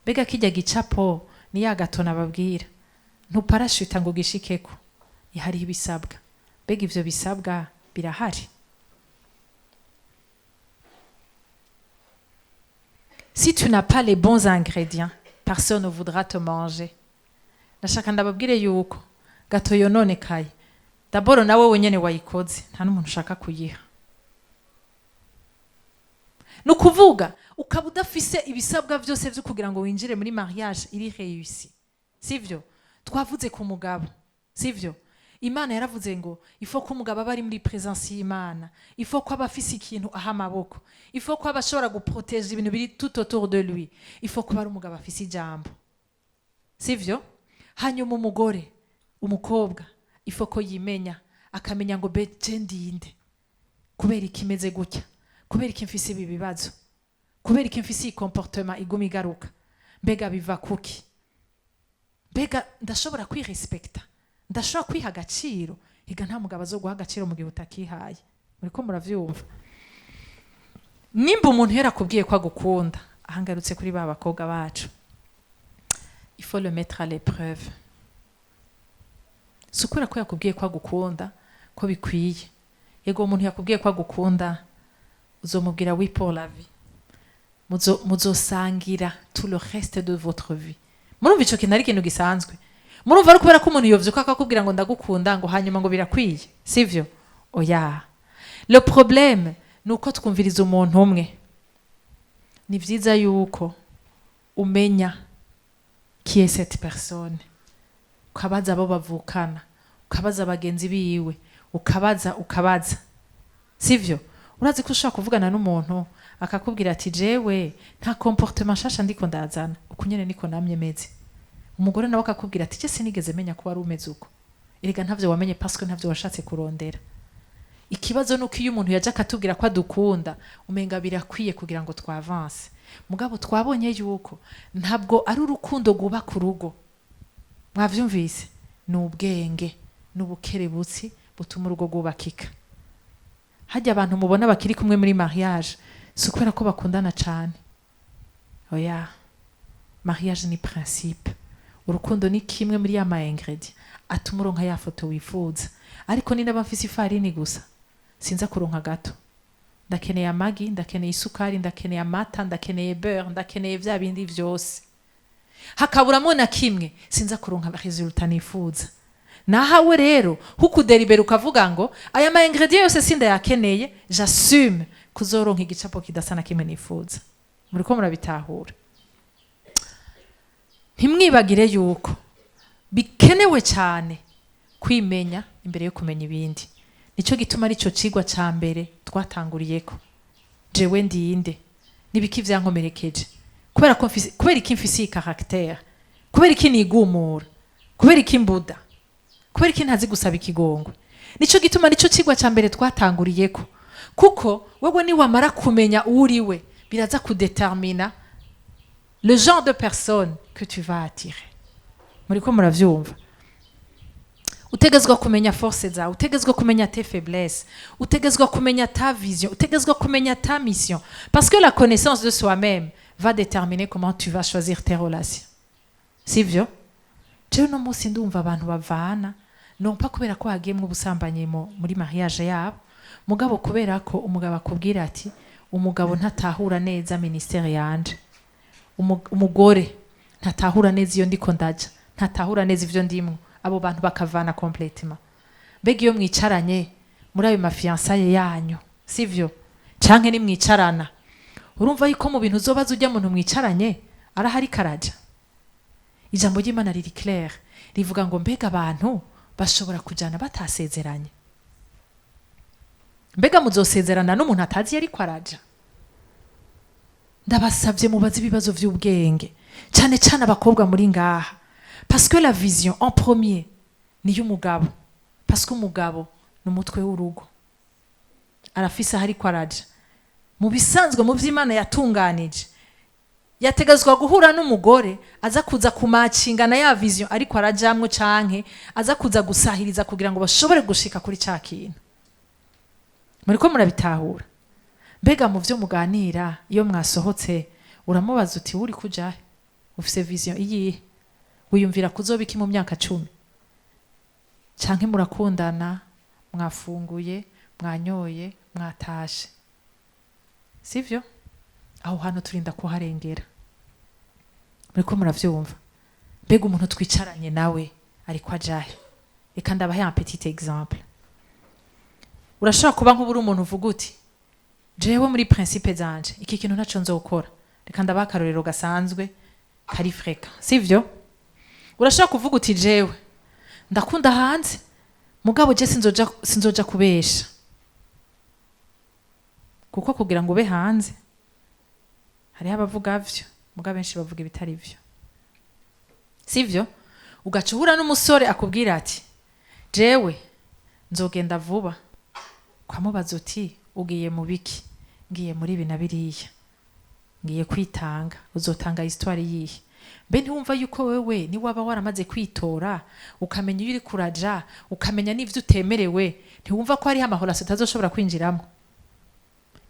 Bega kijya gicapo ni ya gato nababwira, ntuparashuta ngo gishikeko, ihari ibisabwa. Bega ivyo bisabwa birahari. Si tu n'as pas les bons ingrédients, personne ne voudra te manger. Nashaka ndababwire yuko gato yononekaye, d'abord nawe wenyene wayikoze, nta n'umuntu ushaka kuyiha. Nukuvuga ukaba udafise ibisabwa byose byo kugira ngo winjire muri mariage iri réussi, sivyo? Twavuze ku mugabo, sivyo? Imana yaravuze ngo ifo ko umugabo aba ari muri présence y'Imana, ifo ko aba afise ikintu aha amaboko, ifo ko aba ashobora guprotéger ibintu biri tout autour de lui, ifo ko ari umugabo afise ijambo, sivyo? Hanyuma umugore, umukobwa, ifo ko yimenya, akamenya ngo beje ndinde, kubera ikimeze gutya, kubera iki mfise ibi bibazo, kubera iki mfise iyi comportement iguma igaruka, mbega biva kuki, mbega ndashobora kwirespecta, ndashobora kwiha agaciro. Higa nta mugabo zo guha agaciro mu gihe utakihaye. Muriko muravyumva? Nimba umuntu yarakubwiye ko agukunda, ahangarutse kuri ba bakobwa bacu, il faut le mettre à l'épreuve. Sukura ko yakubwiye ko agukunda ko bikwiye. Yego umuntu yakubwiye ko agukunda, uzomubwira oui pour la vie. Muzosangira tout le reste de votre vie. Murumva ico kintu ari ikintu gisanzwe? Murumva ari kubera ko umuntu yovyuka akakubwira ngo ndagukunda ngo hanyuma ngo birakwiye, sivyo? Oya. Le problème nuko twumviriza umuntu umwe. Ni vyiza yuko umenya qui est cette personne. Ukabaza abo bavukana, ukabaza abagenzi biwe, ukabaza, sivyo? Urazi ko ushaka kuvugana n'umuntu akakubwira ati jewe nta comportement shasha ndiko ndazana, ukunyene niko namye meze. Umugore nawe akakubwira ati je sinigeze menya ko wari umeze uko. Erega ntavyo wamenye parce que ntavyo washatse kurondera. Ikibazo nuko iyo umuntu yaje akatubwira ko adukunda, umenga birakwiye kugira ngo twavance. Mugabo twabonye yuko ntabwo ari urukundo guba ku rugo. Mwavyumvise? Ni ubwenge, n'ubukerebutsi butuma urugo gubakika. Hajya abantu mubona bakiri kumwe muri mariage, si kubera ko bakundana cyane. Oya, mariage ni principe. Urukundo ni kimwe muri ya ma ingredient atuma uronka ya foto wifuza. Ariko ni naba mfise ifarini gusa, sinza kuronka gato. Ndakeneye amagi, ndakeneye isukari, ndakeneye amata, ndakeneye beurre, ndakeneye vya bindi vyose. Hakaburamo na kimwe, sinza kuronka resultat nifuza. Nahawe rero hukuderibera ukavuga ngo aya ma ingredient yose sinda yakeneye, j'assume kuzoronka igicapo kidasana kimwe nifuza. Muriko murabitahura? Ntimwibagire yuko bikenewe cyane kwimenya imbere yo kumenya ibindi. Nico gituma ari cyo cigwa ca mbere twatanguriyeko. Jewe ndinde nibiki vyankomerekeje kubera iki mfise caractère, kubera iki nigumura, kubera iki mbuda, kubera iki ntazi gusaba ikigongwe. Nico gituma nico cigwa ca mbere twatanguriyeko, kuko wewe ni wamara kumenya uriwe biraza kudetermina le genre de personne que tu vas attirer. Muriko muravyumva? Utegezwa kumenya force zawe, utegezwa kumenya tes faiblesses, utegezwa kumenya ta vision, utegezwa kumenya ta mission, parce que la connaissance de soi-même va déterminer comment tu vas choisir tes relations. Sivyo? Je no musi ndumva abantu bavana non pas kubera ko hagemwe ubusambanyi muri mariage yabo, mugabo kubera ko umugabo akubwira ati umugabo ntatahura neza ministère yanje, umugore ntatahura neza iyo ndiko ndaja, ntatahura neza ivyo ndimwo, abo bantu bakavana complètement. Mbega iyo mwicaranye muri ayo mafiançaye yanyu, sivyo? Canke ni mwicarana, urumva yuko mu bintu uzobaza ujya muntu mwicaranye arahari karaja. Ijambo ry'Imana riri clair, rivuga ngo mbega abantu bashobora kujana batasezeranye. Mbega muzosezerana n'umuntu atazi yari kwaraja? Ndabasavye mubaze ibibazo vy'ubwenge, cyane cyane abakobwa muri ngaha, parce que la vision en premier ni y'umugabo, parce que umugabo n'umutwe w'urugo, arafise hari kwaraja. Mu bisanzwe mu vy'Imana yatunganije, yategezwa guhura n'umugore aza kuza kumacingana ya vision ariko arajamwe, canke aza kuza gusahiriza kugira ngo bashobore gushika kuri ca kintu. Muriko murabitahura? Mbega mu vyo muganira iyo mwasohotse uramubaza uti uri kuja ufise vision iyi, wiyumvira kuzobiki mu myaka 10? Canke murakundana, mwafunguye, mwanyoye, mwatashe, sivyo? Aho hano turinda kuharengera. Muriko muravyumva? Mbega umuntu twicaranye nawe ariko ajahe? Reka ndabahe un petit exemple. Urashobora kuba nk'uburi umuntu uvuga uti jewe muri principe zanje iki kintu ntaco nzokora. Reka ndabaha akarorero gasanzwe kari freka, sivyo? Urashobora kuvuga uti jewe ndakunda hanze, mugabo je sinzoja kubesha, kuko kugira ngo ube hanze hariho abavuga vyo, mugabo benshi bavuga ibitari vyo, sivyo? Ugaca uhura n'umusore akubwira ati jewe nzogenda vuba, kwamubaza uti ugiye mu biki? Ngiye muri ibi na biriya, ngiye kwitanga. Uzotanga histoire yihe? Mbe ntiwumva yuko wewe ni waba waramaze kwitora, ukamenya ibiri kuraja, ukamenya n'ivyo utemerewe, ntiwumva ko hari amahorasi utazoshobora kwinjiramo?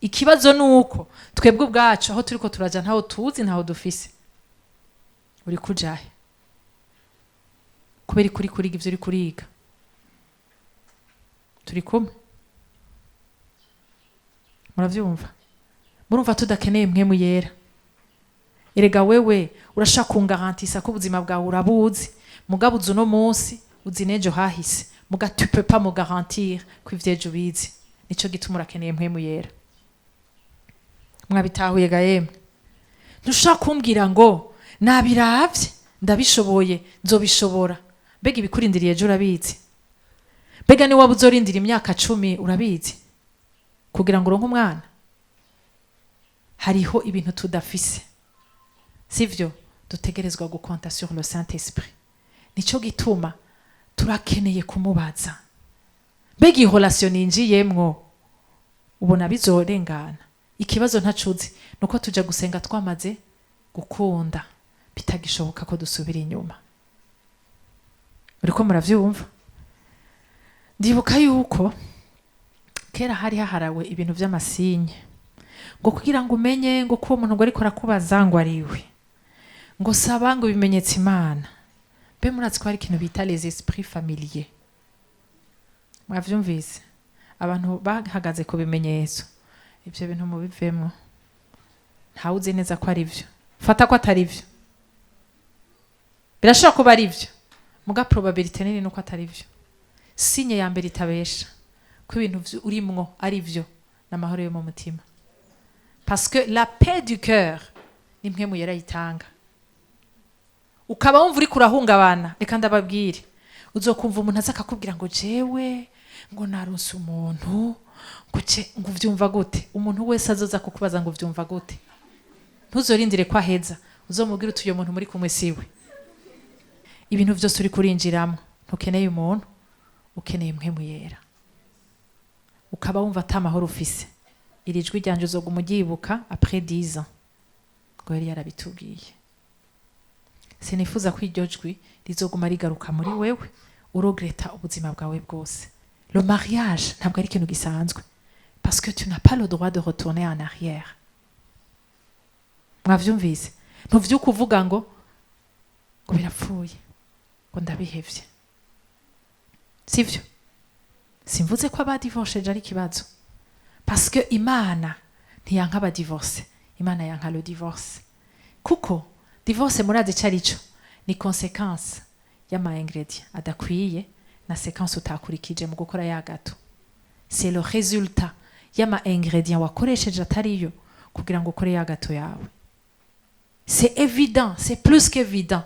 Ikibazo nuko twebwe ubwacu aho turiko turaja ntaho tuzi, ntaho dufise. Uri kujahe? Kubera kuri kuriga ivyo uri kuriga? Turi kumwe? Muravyumva? Murumva tudakeneye mpwemu yera? Erega wewe urashaka kungarantisa ko ubuzima bwawe urabuzi, mugabo uzi uno munsi, uzi nejo hahise, muga tu peux pas me garantir ko ivyejo bizi. Nico gituma urakeneye mpwemu yera. Mwabitahuye ga yemwe? Ntushaka kumbwira ngo nabiravye ndabishoboye, nzobishobora. Mbega ibikurindiriye ejo urabizi? Mbega ni waba uzorindira imyaka 10 urabizi kugira ngo uronke umwana? Hariho ibintu tudafise, sivyo? Dutegerezwa gukonta sur le Saint-Esprit. Nico gituma turakeneye kumubaza, mbega iyi relation ninjiyemwo ubona bizorengana? Ikibazo ntacuzi nuko tuja gusenga twamaze gukunda, bitagishoboka ko dusubira inyuma. Uriko muravyumva? Ndibuka yuko kera hari haharawe ibintu vy'amasinye, ngo kugira ngo umenye ngo ko umuntu ngo ariko arakubaza ngo ariwe, ngo saba ngo bimenyetse Imana. Mbe muratsi ko hari ikintu bita les esprits familiers? Mwavyumvise? Abantu bahagaze ku bimenyetso, ivyo bintu mubivemwo. Ntawuzi neza ko ari vyo, fata ko atari vyo. Birashobora kuba ari vyo, muga probabilité nini nuko atari vyo. Sinye ya mbere itabesha ko ibintu urimwo ari vyo n'amahoro yo mu mutima, parce que la paix du cœur ni mpwemu yera yitanga. Ukaba wumva uri kurahungabana, reka ndababwire, uzokumva umuntu aza akakubwira ngo jewe ngo naronse umuntu ngo uvyumva gute. Umuntu wese azoza kukubaza ngo uvyumva gute, ntuzorindire ko aheza, uzomubwira uti uyo muntu muri kumwe siwe. Ibintu vyose uri kurinjiramo ntukeneye umuntu, ukeneye mpwemu yera, ukaba wumva ata mahoro ufise. Iri jwi ryanje uzoguma uryibuka après 10 ans ngo yari yarabitubwiye. Sinifuza ko iryo jwi rizoguma rigaruka muri wewe uregreta ubuzima bwawe bwose. Le mariage ntabwo ari ikintu gisanzwe, parce que tu n'as pas le droit de retourner en arrière. Mwavyumvise? Ntuvyuka uvuga ngo birapfuye, ngo ndabihevye. Sivyo? Simvuze ko abadivorceje ari kibazo, parce que Imana ntiyanka abadivorce, Imana yanka le divorce. Kuko divorce murazi carico ni conséquence y'ama ingrédients adakwiye na séquence utakurikije mu gukora ya gato. C'est le résultat y'ama ingrédients wakoresheje atariyo kugira ngo ukore ya gato yawe. C'est évident, c'est plus qu'évident.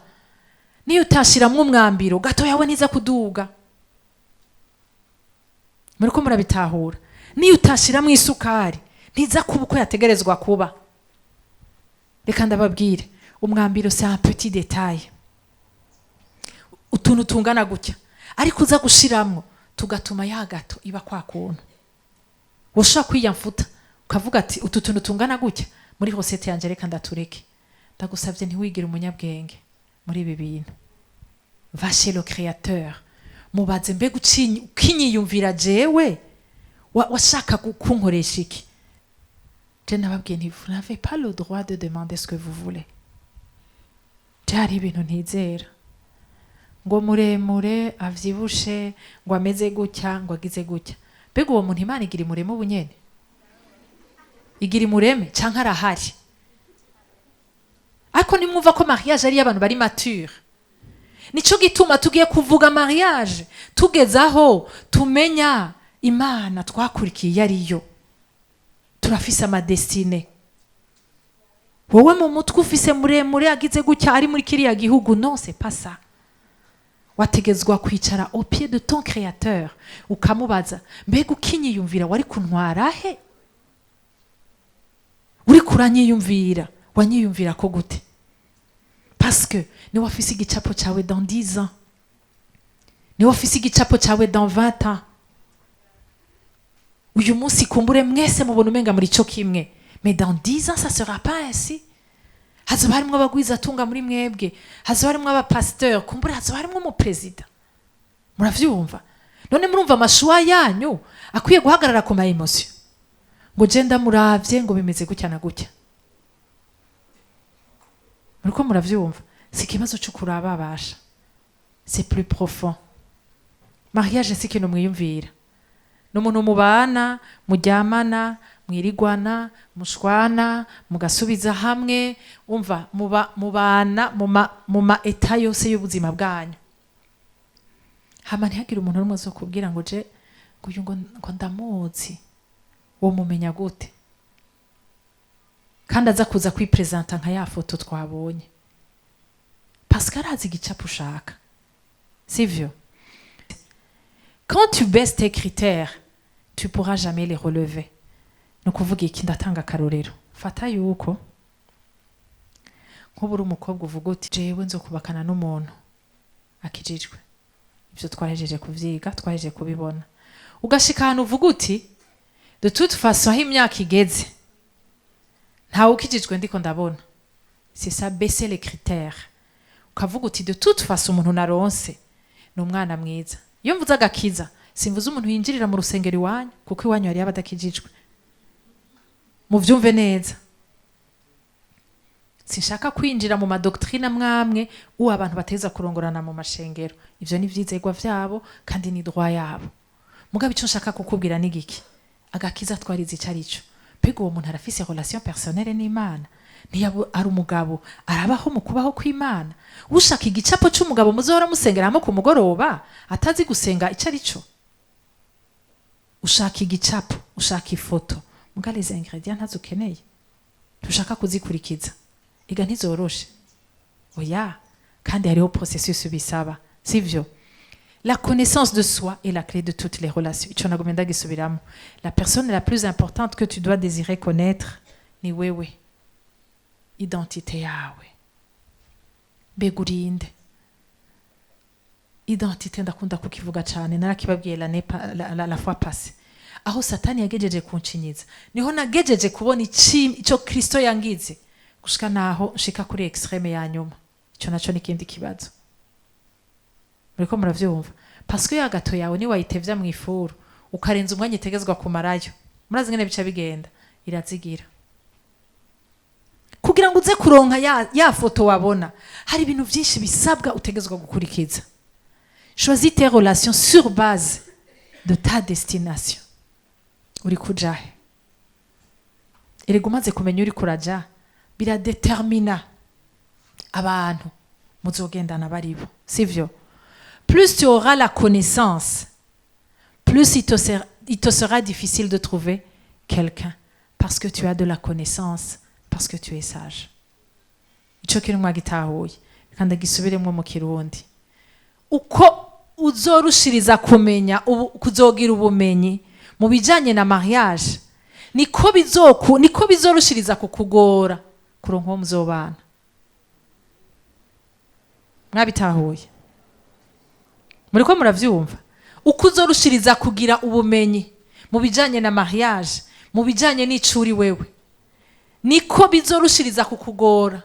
Niyo utashiramwe umwambiro gato yawe niza kuduga. Muriko murabitahura? Niyo utashiramwe isukari ntiza kuba uko yategerezwa kuba. Reka ndababwire, umwambiro c'est un petit détail. Utuntu tungana gutya, ariko uza gushiramwo tugatuma ya gato iba kwa kuntu. Woshaka kwiyamfuta ukavuga ati utu tuntu tungana gutya muri recette yanje reka ndatureke. Ndagusavye ntiwigire umunyabwenge muri ibi bintu. Va chez le créateur, mubaze mbega ukinyiyumvira jewe washaka kunkoresha iki. Je nababwiye nti vous n'avez pas le droit de demander ce que vous voulez. Byari ibintu ntizera ngo muremure avyibushe ngo ameze gutya ngo agize gutya. Mbega uwo muntu Imana igira mureme ubunyene, igira mureme canke arahari. Ariko nimwumva ko mariage ari y'abantu bari mature. Nico gituma tugiye kuvuga mariage tugezaho tumenya Imana twakurikiye yariyo. Turafise ama destine. Wowe mu mutwe ufise muremure agize gutya ari muri kiriya gihugu, non, c'est pas ça. Wategezwa kwicara au pied de ton créateur ukamubaza mbega ukinyiyumvira wari kuntwara he? Uri kuranyiyumvira, wanyiyumvira ko gute? Parce que ni wafise igicapo cawe dans 10 ans, ni wafise igicapo cawe dans 20 ans. Uyu munsi kumbure mwese mubona umenga muri cyo kimwe, mais dans 10 ans ça sera pas ainsi. Hazoba harimwo abagwiza atunga muri mwebwe, hazoba harimwo abapasteur, kumbure hazoba harimwo umuperezida. Muravyumva? None murumva amashuwa yanyu akwiye guhagarara ku ma emotion ngo je ndamuravye ngo bimeze gutya na gutya. Muriko muravyumva? Si ikibazo cyo kurababasha, c'est plus profond. Mariage si ikintu mwiyumvira, n'umuntu mubana muryamana mwirigwana mushwana mugasubiza hamwe, umva mubana muma eta yose y'ubuzima bwanyu. Hama ntihagire umuntu n'umwe zo kubwira ngo je nguyu ngo ndamuzi. Wo mumenya gute? Kandi aza kuza kwipresenta nka ya foto twabonye, parce que arazi igicapo ushaka, sivyo? Quand tu baisses tes critères, tu pourras jamais les relever. Nukuvuga iki? Ndatanga akarorero. Fata yuko nk'uburi umukobwa uvuga uti jewe nzokubakana n'umuntu akijijwe. Ibyo twarejeje kuvyiga, twarejeje kubibona. Ugashika hano uvuga uti de toute façon aho imyaka igeze ntawe ukijijwe ndiko ndabona. C'est ça, baisser les critères. Ukavuga uti de toute façon umuntu naronse ni umwana mwiza. Iyo mvuze agakiza simvuze umuntu yinjirira mu rusengero iwanyu, kuko iwanyu hari abadakijijwe. Muvyumve neza. Sinshaka kwinjira mu madoktrine mwamwe abantu bateza kurongorana mu mashengero. Ivyo ni vyizegwa vyabo kandi ni droit yabo. Mugabe ico nshaka kukubwira ni giki? Agakiza twarize icarico. Pego uwo muntu arafise relation personnelle n'Imana. Ntiyabo ari umugabo arabaho mu kubaho kw'Imana. Ushaka igicapo c'umugabo muzohora musengeramo ku mugoroba atazi gusenga icarico. Ushaka igicapo, ushaka ifoto, muga les ingrédients ntazukeneye. Tushaka kuzikurikiza. Iga ntizoroshe. Oya, kandi hariho processus bisaba, sivyo? La connaissance de soi est la clé de toutes les relations. La personne la plus importante que tu dois désirer connaître ni wewe. Identité yawe. Begurinde. Identité ndakunda kukivuga cyane narakibabwiye la fois passée. Aho satani yagejeje kunshinyiza niho nagejeje kubona icyo Kristo yangize gushika naho nshika kuri extreme ya nyuma. Icyo naco nikindi kibazo. Muriko muravyumva parce que yagato yawe ni wayitevya mu ifuru ukarenza umwanya itegezwa kumarayo murazi ngene bica bigenda irazigira kugira ngo uze kuronka ya foto wabona hari ibintu byinshi bisabwa utegezwa gukurikiza. Choisis tes relations sur base de ta destination. Uri kujahe erega umaze kumenya uri kuraja biradetermina abantu muzogendana baribo sivyo. Plus tu auras la connaissance, plus il te sera difficile de trouver quelqu'un parce que tu as de la connaissance, parce que tu es sage. Ico kintu mwagitahuye kandi gisubiremwe mu Kirundi. Uko uzorushiriza kumenya kuzogira ubumenyi mu bijanye na mariage niko bizorushiriza kukugora kuronka uwo muzobana. Mwabitahuye muriko muravyumva uko uzorushiriza kugira ubumenyi mu bijanye na mariage mu bijanye n'icuri wewe niko bizorushiriza kukugora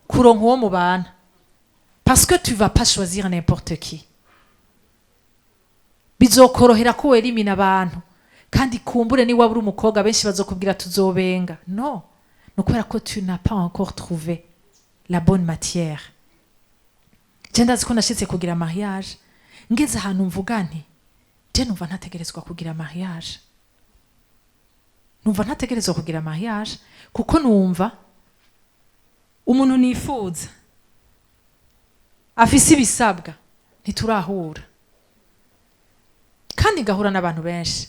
kuronka uwo mubana parce que tu vas pas choisir n'importe qui. Bizokorohera ko werimina abantu kandi kumbure ni waburi umukobwa benshi bazokubwira tuzobenga no nukubera ko tu n'as pas encore trouvé la bonne matière. Jenda ziko nashitse kugira mariage ngeze ahantu mvuga nti je numva ntategerezwa kugira mariage. Numva ntategerezwa kugira mariage kuko numva umuntu nifuza afise ibisabwa ntiturahura kandi ngahura n'abantu benshi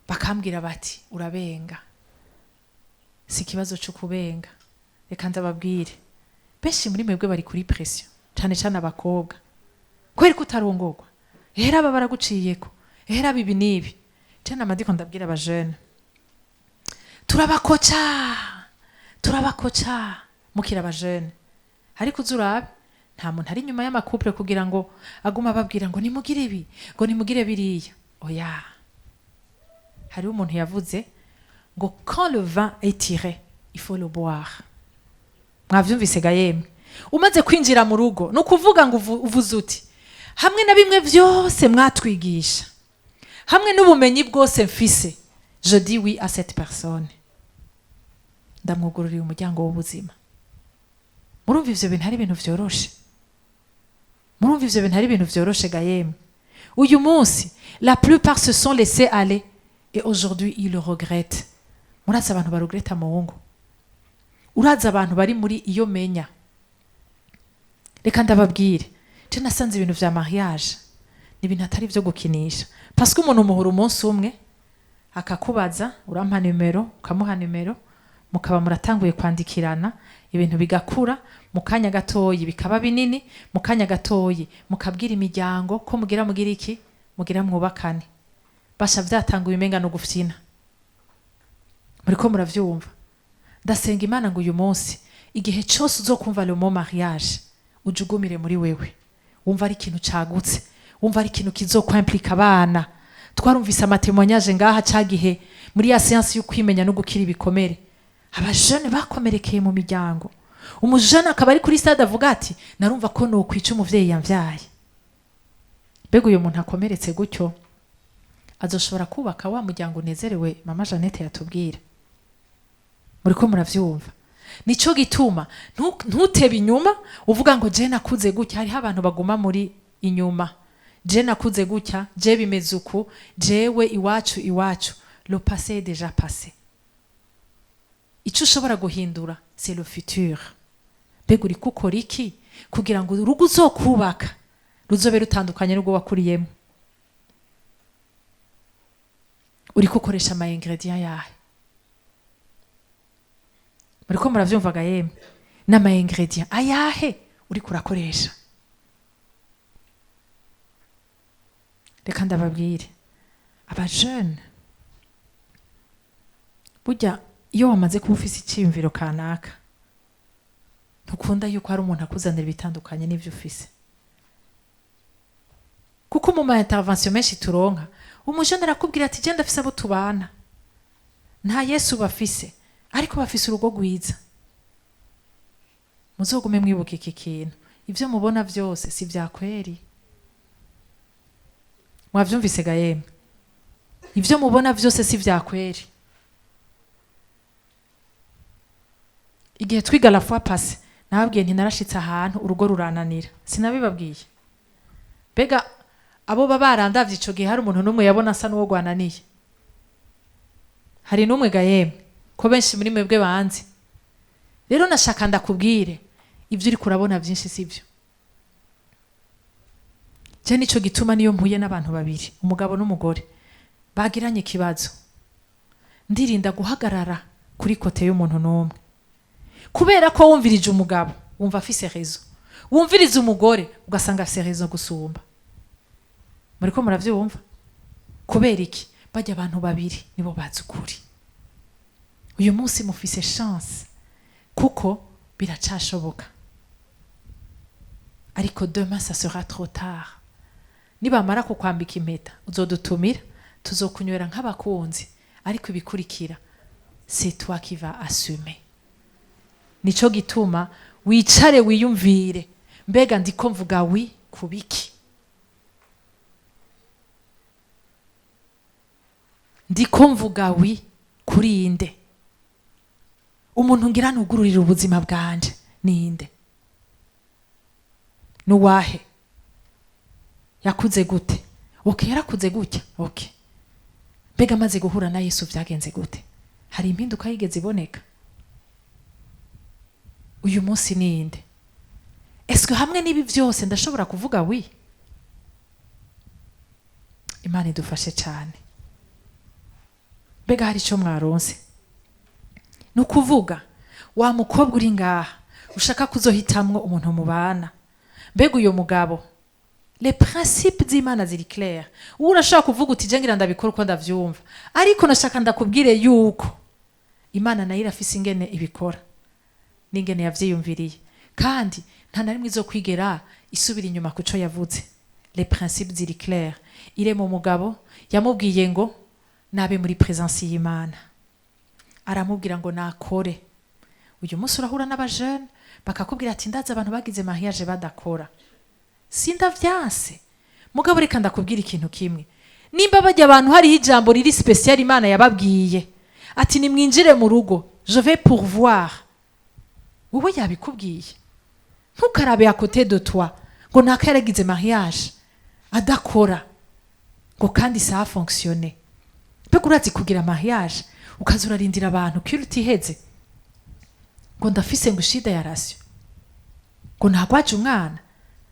bakambwira bati urabenga. Si kibazo cyo kubenga reka ndababwire benshi muri mwebwe bari kuri pression cyane cyane abakobwa kweri kutarongorwa ehera aba baraguciyeko ehera bibi nibi cyane amadiko ndabwira aba jeune turabakoca mukira aba jeune ariko uzurabe nta muntu ari nyuma y'amakouple kugira ngo aguma babwira ngo nimugire ibi ngo nimugire biriya. Oya hari umuntu yavuze ngo quand le vin est tiré il faut le boire. Mwavyumvise ga yemwe umaze kwinjira mu rugo no kuvuga ngo uvuze uti hamwe na bimwe byose mwatwigisha hamwe n'ubumenyi bwose mfise je dis oui à cette personne. Ndamwugururiye umuryango w'ubuzima. Murumva ivyo bintu hari ibintu vyoroshe. Murumva ivyo bintu hari ibintu vyoroshe ga yemwe. Uyu munsi la plupart se sont laissés aller et aujourd'hui ils le regrettent. Muraza abantu baregreta mu ngo. Uraza abantu bari muri iyo menya. Reka ndababwire je nasanze ibintu vya mariage ni ibintu atari vyo gukinisha parce que umuntu muhura umunsi umwe akakubaza urampa numero ukamuha numero mukaba muratanguye kwandikirana ibintu bigakura mukanya gatoyi bikaba binini mukanya gatoyi mukabwira imiryango ko mugira iki mugira mwubakane basha vyatanguye imenga no gufyina. Muriko muravyumva ndasenga Imana ngo uyu munsi igihe cyose uzokumva le mot mariage ujugumire muri wewe wumva ari ikintu cagutse wumva ari ikintu kizokwimplika abana. Twarumvise amatemonyage ngaha cagihe muri ya séance yo kwimenya no gukira ibikomere abajene bakomerekeye mu miryango umujene akaba ari kuri stade avuga ati narumva ko no kwica umuvyeyi yamvyaye. Bego uyo muntu akomeretse gutyo azoshobora kubaka wa muryango unezerewe mama Jeannette yatubwira. Muriko muravyumva nico gituma ntutebe inyuma uvuga ngo je nakuze gutya. Hari abantu baguma muri inyuma je nakuze gutya je bimeze uku jewe iwacu le passé est déjà passé. Ico ushobora guhindura c'est le futur. Bego uri gukora iki kugira ngo urugo uzokubaka ruzobe rutandukanye n'urwo wakuriyemo? Uri gukoresha ama ingredient yahe? Muriko muravyumva ga yemwe n'ama ingredient ayahe uri kurakoresha? reka ndababwire abajene burya iyo wamaze kuba ufise icyiyumviro kanaka ntukunda yuko hari umuntu akuzanira ibitandukanye n'ibyo ufise, kuko mu ma intervention menshi turonka umujene arakubwira ati genda afise abo tubana nta Yesu bafise ariko bafise urugo rwiza. Muzogume mwibuka iki kintu, ibyo mubona byose si vya kweri. Mwavyumvise ga yemwe? Ibyo mubona byose si vya kweri. Igihe twiga la fois passée nababwiye nti narashitse ahantu urugo rurananira, sinabibabwiye? Bega abo babarandavye ico gihe hari umuntu numwe yabona asa n'uwo gwananiye? Hari numwe ga yemwe? Ko benshi muri mwebwe banzi. Rero nashaka ndakubwire ibyo uri kurabona byinshi sibyo. Je nico gituma niyo mpuye n'abantu babiri, umugabo n'umugore bagiranye ikibazo, ndirinda guhagarara kuri kote y'umuntu n'umwe, kubera ko wumvirije umugabo wumva afise rezo, wumviriza umugore ugasanga afise rezo gusumba. Muriko muravyumva? Kubera iki? Bajya abantu babiri nibo bazi ukuri. Uyu munsi mufise chance kuko biracashoboka, ariko demain ça sera trop tard. Nibamara kukwambika impeta uzodutumira tuzokunywera nk'abakunzi, ariko ibikurikira c'est toi qui va assumer. Nico gituma wicare wiyumvire, mbega ndiko mvuga wi kubiki? Ndiko mvuga wi kuri inde? Umuntu ngira nugururira ubuzima bwanje ninde? Nuwahe? Yakuze gute? Okay, yarakuze gutya. Okay. Mbega maze guhura na Yesu vyagenze gute? Hari impinduka yigeze iboneka? Uyu munsi ninde? Eske hamwe n'ibi byose ndashobora kuvuga wi? Imana idufashe cyane. Mbega hari icyo mwaronse? Nukuvuga wa mukobwa uri ngaha ushaka kuzohitamwo umuntu mubana, mbega uyo mugabo les principes z'Imana ziri clair. Urashaka kuvuga uti jengira ndabikora uko ndavyumva, ariko nashaka ndakubwire yuko Imana nayo irafise ingene ibikora n'ingene yavyiyumviriye, kandi nta na rimwe izokwigera isubira inyuma kuco yavuze. Les principes ziri clair. Ire mu mugabo yamubwiye ngo nabe muri presence y'Imana, aramubwira ngo nakore. Uyu munsi urahura n'abajene bakakubwira ati ndaza abantu bagize mariage badakora. Sindavyanse. Mugabo reka ndakubwira ikintu kimwe, nimba bajya abantu hariho ijambo riri special Imana yababwiye ati nimwinjire mu rugo, je vais pourvoir, wowe yabikubwiye. Ntukarabe à côté de toi ngo nakaragize mariage adakora ngo kandi ça a fonctionné. Mbega urazi kugira mariage ukazurarindira abantu kiri utiheze ngo ndafise ngo shida ya rasyo ngo ntagwaje umwana,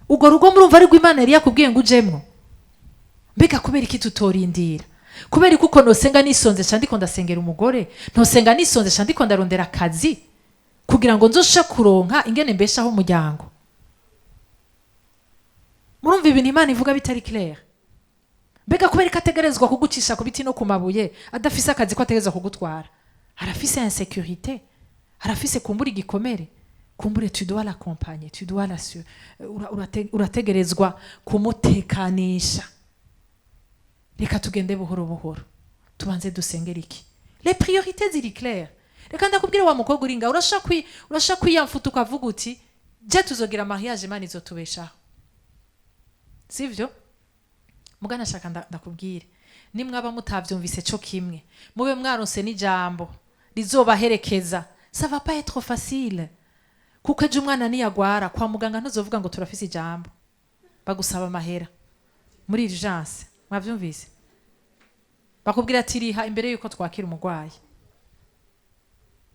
ubwo rugo murumva ari Imana yari yakubwiye ngo ujemwo? Mbega kubera iki tutorindira? Kubera kuko nosenga nisonze cyandi ko ndasengera umugore, ntosenga nisonze cyandi ko ndarondera akazi kugira ngo nzosha kuronka ingene mbeshaho umuryango. Murumva ibintu Imana ivuga bitari clair? Mbega kubera kategerezwa kugucisha ku biti no ku mabuye adafise akazi ko ategerezwa kugutwara? Arafise insécurité, arafise kumbura igikomere, kumbure tu dois l'accompagner, tu dois urategerezwa kumutekanisha. Reka tugende buhoro buhoro tubanze dusengera iki. Les priorités ziri clair. Reka ndakubwira wa mukobwa uringa urashaka kwiyamfuta ukavuga uti je tuzogira mariage Imana izotubeshaho, sivyo? Mugana shaka ndakubwire, nimwaba mutavyumvise cyo kimwe, mube mwaronse n'ijambo rizobaherekeza, ça va pas être facile. Kuko ejo umwana niyagwara kwa muganga ntuzovuga ngo turafise ijambo, bagusaba amahera muri urgence. Mwavyumvise? Bakubwira ati riha imbere yuko twakira umugwayi.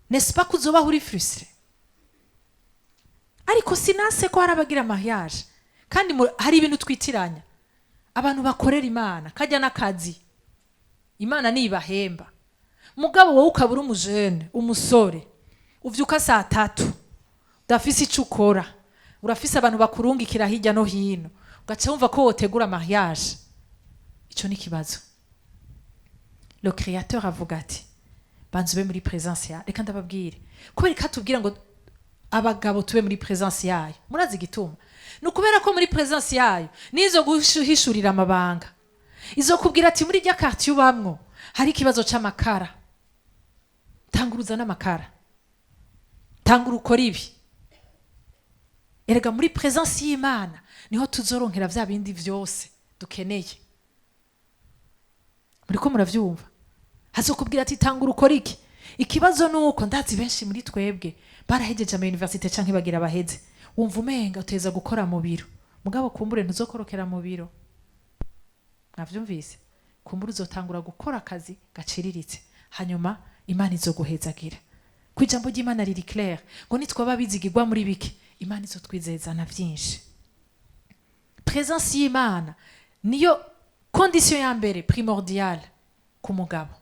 N'est-ce pas kuzoba uri frustré? Ariko sinase ko harabagira mariage kandi hari ibintu twitiranya. Abantu bakorera Imana kajya n'akazi, Imana nibahemba. Mugabo wowe ukabura umujene, umusore uvyuka saa 3 udafise ico ukora, urafise abantu bakurungikira hirya no hino, ugaca wumva ko wotegura mariage. icyo ni ikibazo. Le créateur avuga ati banza ube muri presence yayo. Reka ndababwire kubera ko atubwira ngo abagabo tube muri presence yayo, murazi igituma? Ni ukubera ko muri presence yayo nizo guhishurira amabanga, izo kubwira ati muri rya quartier ubamwo hari ikibazo c'amakara, tanguruza n'amakara, tangura ukora ibi. Erega muri presence y'Imana niho tuzoronkera vya bindi vyose dukeneye. Muriko muravyumva? Hazokubwira ati tangura ukora iki. Ikibazo nuko ndazi benshi muri twebwe barahejeje ama universite canke bagira baheze, wumva umenga uteza gukora mu biro, mugabo kumbure ntuzokorokera mu biro. Mwavyumvise? Kumbure uzotangura gukora akazi gaciriritse, hanyuma Imana izoguhezagira. Kwijambo ry'Imana riri clair ngo nitwaba bizigirwa muri bike, Imana izotwizezana vyinshi. Presence y'Imana niyo condition ya mbere primordiale ku mugabo,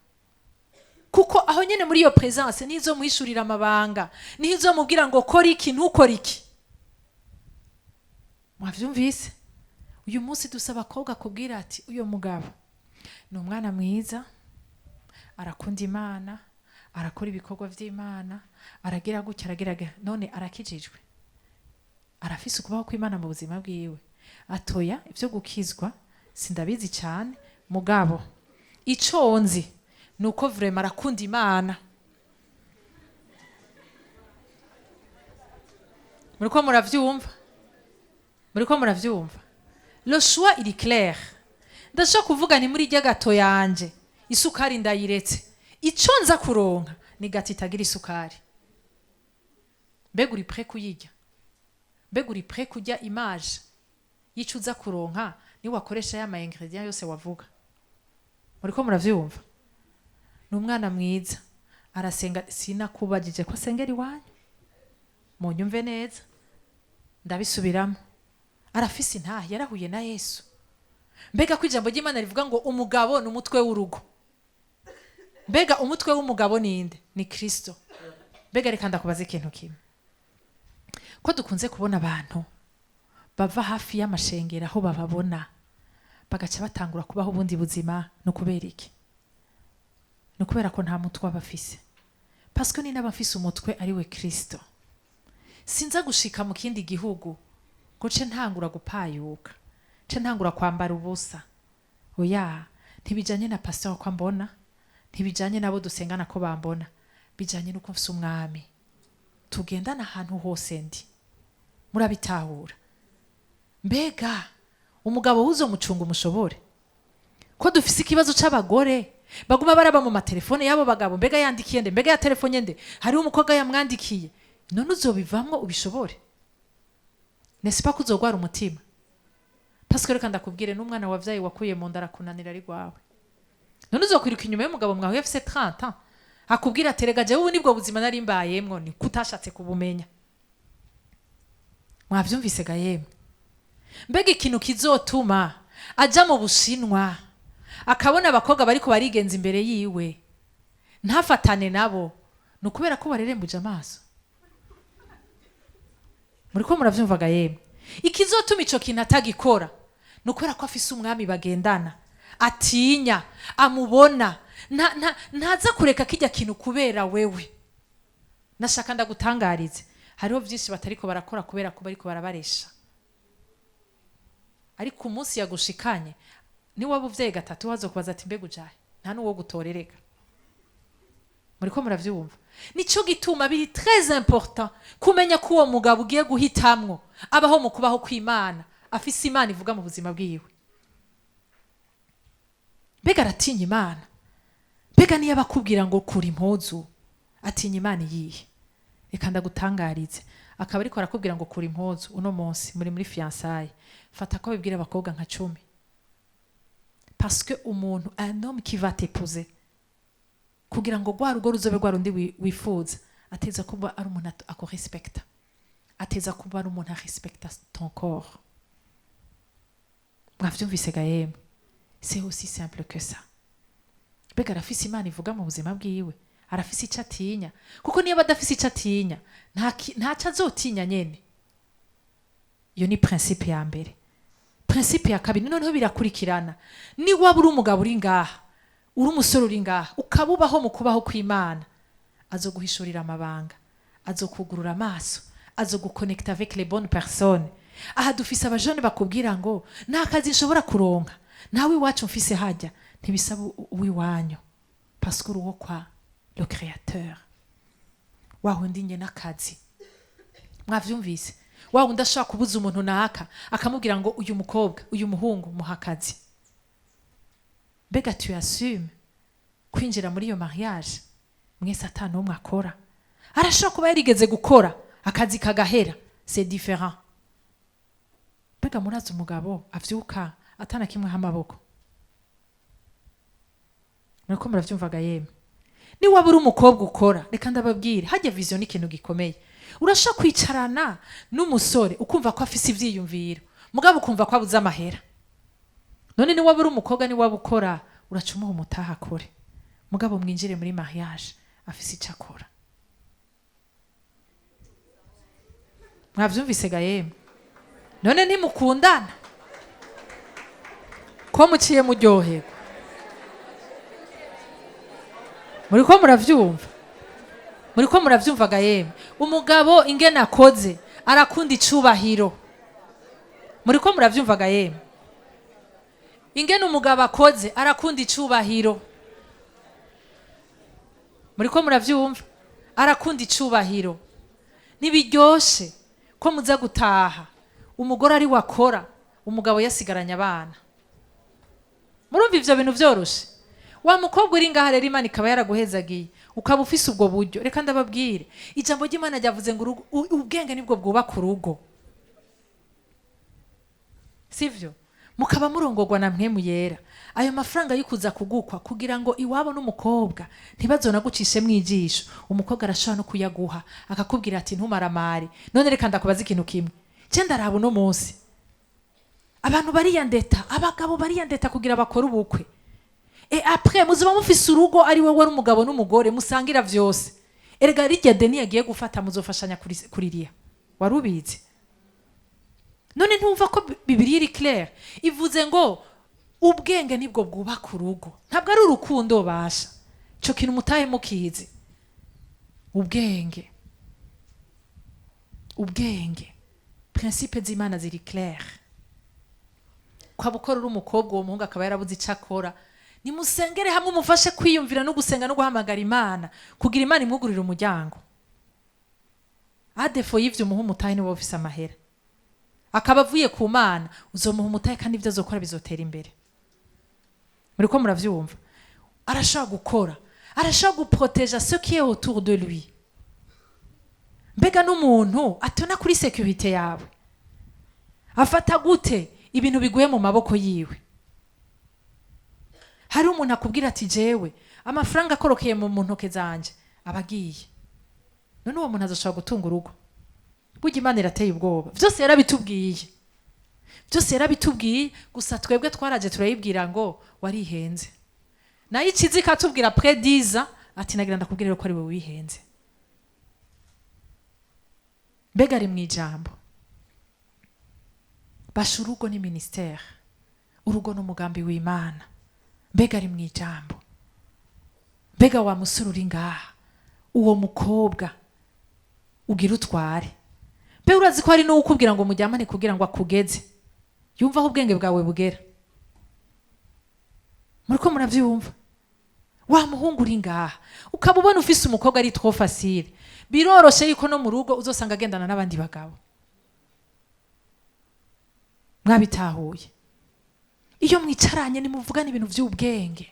kuko aho nyene muri iyo presence nizo mwishurira amabanga, nizo mubwira ngo kora iki ntukora iki. Mwavyumvise? Uyu munsi dusaba abakobwa kubwira ati uyo mugabo ni umwana mwiza, arakunda Imana, arakora ibikorwa vy'Imana, aragira gutya aragira none arakijijwe, arafise ukubaho kw'Imana mu buzima bwiwe. Atoya ivyo gukizwa sindabizi cyane, mugabo ico nzi nuko vraiment arakunda Imana. Muriko muravyumva? Muriko muravyumva? Le choix il est clair. Ndashaka kuvuga ni muri rya gato yanje isukari ndayiretse, ico nza kuronka ni gati itagira isukari. Mbega uri prêt kuyirya? Mbega uri prêt kurya image yico uza kuronka ni wakoresha ya ma ingredient yose wavuga? Muriko muravyumva? Ni umwana mwiza, arasenga. Sinakubajije ko asengera iwanyu, munyumve neza, ndabisubiramo. Arafise intahe, yarahuye na Yesu. Mbega ko ijambo ry'Imana rivuga ngo umugabo ni umutwe w'urugo. Mbega umutwe w'umugabo ninde? Ni Kristo. Mbega reka ndakubaza ikintu kimwe, ko dukunze kubona abantu bava hafi y'amashengero aho bababona bagaca batangura kubaho ubundi buzima, no kubera iki? No kubera ko nta mutwe abafise. Parce que ni n'abafise umutwe ari we Kristo. Sinza gushika mu kindi gihugu ngo ce ntangura gupayuka, ce ntangura kwambara ubusa. Oya, ntibijanye na pastor ko mbona, ntibijanye nabo dusengana ko bambona, bijanye nuko mfise umwami tugendana ahantu hose ndi. Murabitahura? Mbega umugabo uzo mucunga umushobore ko dufise ikibazo c'abagore baguma baraba mu matelefone yabo bagabo, mbega yandikiye nde, mbega ya telefone nde, hari umukobwa yamwandikiye, none uzobivamwo ubishobore? Nesipa kuzogwara umutima? Parce que reka ndakubwire n'umwana wavyaye wakuye mu ndara kunanira ari gwawe. None uzokwiruka inyuma y'umugabo mwawe yafise 30 ans akubwira aterega je ubu nibwo buzima nari mbayemwo, ni kutashatse kubumenya. Mwavyumvise ga yemwe? Mbega ikintu kizotuma aja mu Bushinwa akabona abakobwa bariko barigenza imbere yiwe ntafatane nabo, ni ukubera ko barerembuje amaso. Muriko muravyumva ga yemwe? Ikizotuma ico kintu atagikora ni ukubera ko afise umwami bagendana, atinya, amubona, ntaza kureka kijya kintu kubera wewe. Nashaka ndagutangarize, hariho vyinshi batariko barakora kubera ko bariko barabaresha, ariko umunsi yagushikanye ni waba uvyaye gatatu wazokubaza ati mbega ujahe, nta nuwo gutorereka. Muriko muravyumva? Nico gituma biri très important kumenya ko uwo mugabo ugiye guhitamwo abaho mu kubaho kw'Imana, afise Imana ivuga mu buzima bwiwe. Mbega aratinya Imana? Mbega niyo bakubwira ngo kura impuzu atinya Imana iyihe? Reka ndagutangarize, akaba ariko arakubwira ngo kura impuzu uno munsi muri fiançailles, fata ko bibwira abakobwa nka 10. Parce que umuntu, un homme qui va t'épouser, kugira ngo gwa rugo ruzobe gwa rundi wifuza, ateza kuba ari umuntu akorespecta, ateza kuba ari umuntu arespecta ton corps. Mwavyumvise ga yemwe? C'est aussi simple que ça. Mbega arafise Imana ivuga mu buzima bwiwe, arafise ico atinya, kuko niyo badafise ico atinya ntaco azotinya nyene. Iyo ni principe ya mbere. principe ya kabiri noneho birakurikirana. Ni waba uri umugabo uri ngaha, uri umusore uri ngaha, ukabubaho mu kubaho kw'Imana, azoguhishurira amabanga, azokugurura amaso, azoguconnecta avec les bonnes personnes. Aha dufise abajone bakubwira ngo nta kazi nshobora kuronka, nawe iwacu mfise hajya, ntibisaba uwiwanyu, parce que uri uwo kwa le créateur. Wahundi nye n'akazi. Mwavyumvise? Wahundi ashaka kubuza umuntu naka akamubwira ngo uyu mukobwa, uyu muhungu muha akazi. Mbega tu assume kwinjira muri iyo mariage mwese atanu umwe akora. Arashaka kuba yarigeze gukora akazi kagahera, c'est différent. Mbega murazi umugabo avyuka atana kimwe hamaboko. Muriko muravyumvaga yemwe. Ni waba uri umukobwa ukora, reka ndababwire, hajya vision ni ikintu gikomeye. Urashaka kwicarana n'umusore ukumva ko afise ivyiyumviro, mugabo ukumva ko abuze amahera. None ni waba uri umukobwa, ni waba ukora, uracumuha umutaha kore, mugabo mwinjire muri mariage afise icyo akora. Mwavyumvise ga yemwe? None ntimukundana ko muciye muryoherwa? Muriko muravyumva? Muriko muravyumvaga yemwe? Umugabo ingene akoze arakunda icubahiro. Muriko muravyumvaga yemwe? Ingene umugabo akoze arakunda icubahiro. Muriko muravyumva? Arakunda icubahiro. Nibiryoshe ko muza gutaha umugore ari wakora, umugabo yasigaranye abana. Murumva ivyo bintu vyoroshe? Wa mukobwa uri ngaha rero Imana ikaba yaraguhezagiye, ukaba ufise ubwo buryo. Reka ndababwire, ijambo ry'Imana ryavuze ngo ubwenge nibwo bwubaka urugo, sivyo? Mukaba murongorwa na mpwemu yera. Ayo mafaranga yukuza kugukwa kugira ngo iwabo n'umukobwa ntibazona gucishe mwijisho, umukobwa arashobora no kuyaguha akakubwira ati ntumaramare. None reka ndakubaza ikintu kimwe, cyenda rabo no munsi abantu bariyandeta, abagabo bariyandeta kugira bakora ubukwe. Après muzuba mufise urugo ari wewe umugabo n'umugore musangira vyose. Erega rijya deni yagiye gufata muzofashanya kuririya. Warubizi? None ntumva ko Bibiliya iri clair ivuze ngo ubwenge nibwo bwubaka urugo, ntabwo ari urukundo basha. Cyo kintu mutahe mukizi. Ubwenge principe z'Imana ziri clair. Kwa bukora uri umukobwa uwo muhungu akaba yarabuze icakora, nimusengere hamwe umufashe kwiyumvira no gusenga no guhamagara Imana kugira Imana imwugurire umuryango. Adefo y'ivyo umuha umutahe niwe ufise amahera, akaba avuye ku Mana, uzomuha umutahe kandi ivyo azokora bizotera imbere. Muriko muravyumva? Arashaka gukora, arashaka guprotéger ce qui est autour de lui. Mbega n'umuntu atona kuri sécurité yawe, afata gute ibintu biguye mu maboko yiwe? Hari umuntu akubwira ati jewe amafaranga akorokeye mu ntoke zanje abagiye, none uwo muntu azoshobora gutunga urugo? Burya Imana irateye ubwoba. Vyose yarabitubwiye, gusa twebwe twaraje turayibwira ngo warihenze. Nayo ikizi katubwira après 10 ans ati nagira ndakubwira ko ari we wihenze. Mbega ari mwijambo. Basha urugo ni ministère, urugo n'umugambi w'Imana. Mbega ari mwijambo. Mbega wa musuru uri ngaha, uwo mukobwa ugira utware. Mbega urazi ko hari no ukubwira ngo mujyamane kugira ngo akugeze, yumva aho ubwenge bwawe bugera. Muriko muravyumva? Wa muhungu uri ngaha ukaba ubona ufise umukobwa ari trop facile, biroroshe yuko no mu rugo uzosanga agendana n'abandi bagabo. Mwabitahuye? Iyo mwicaranye nimuvugana ibintu vy'ubwenge,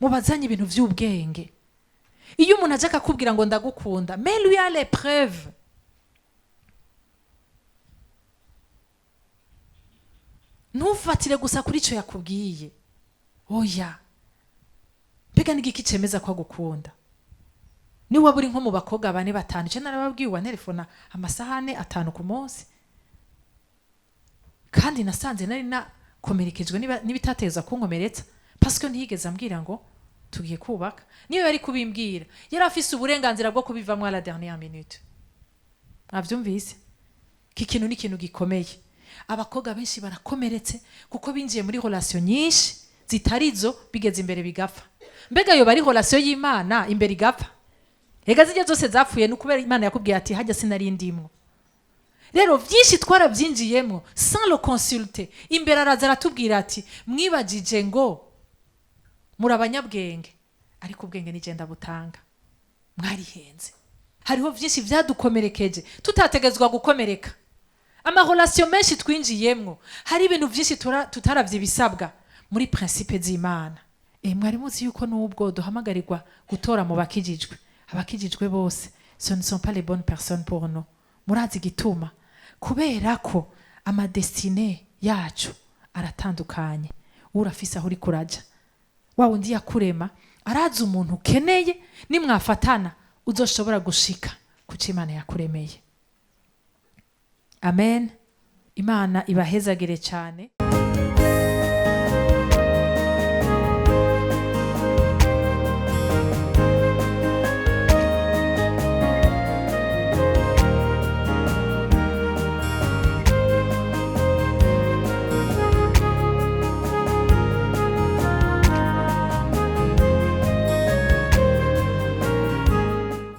mubazanye ibintu vy'ubwenge. Iyo umuntu aje akakubwira ngo ndagukunda, mais lui a les preuves. Ntufatire gusa kuri ico yakubwiye. Oya. Mbega n'igiki cemeza ko agukunda? Ni waba uri nko mu bakobwa 4-5, je narababwiye wa telefona amasahane 5 ku munsi. Kandi nasanze nari nakomerekejwe nibitateza kunkomeretsa, parce que ntiyigeze ambwira ngo tugiye kubaka. Niyo yari kubimbwira, yari afise uburenganzira bwo kubivamwa la dernière minute. Avyumvise? Kikintu ni kintu gikomeye. abakobwa benshi barakomeretse kuko binjiye muri relation nyinshi zitarizo bigeze imbere bigapfa. Mbega yo bari relation y'Imana imbere igapfa? Ega zijya zose zapfuye n'ukubera Imana yakubwiye ati hajya sinari ndimwo. Rero vyinshi twarabyinjiyemo sans le consulter. Imbere araza aratubwira ati mwibagije ngo muri abanyabwenge ariko ubwenge ni genda butanga. Mwarihenze. Hariho vyinshi vyadukomerekeje tutategezwa gukomereka. Amarelation menshi twinjiyemwo hari ibintu vyinshi tutaravye bisabwa muri principe z'Imana. Mwari muzi yuko n'ubwo duhamagarirwa gutora mu bakijijwe. Abakijijwe bose ce ne sont pas les bonnes personnes pour nous. Murazi gituma kubera ko amadestine yacu aratandukanye. Urafise aho uri kuraja. Wa wundi yakurema arazi umuntu ukeneye nimwafatana uzoshobora gushika kuko Imana yakuremeye. Amen. Imana ibahezagire cyane.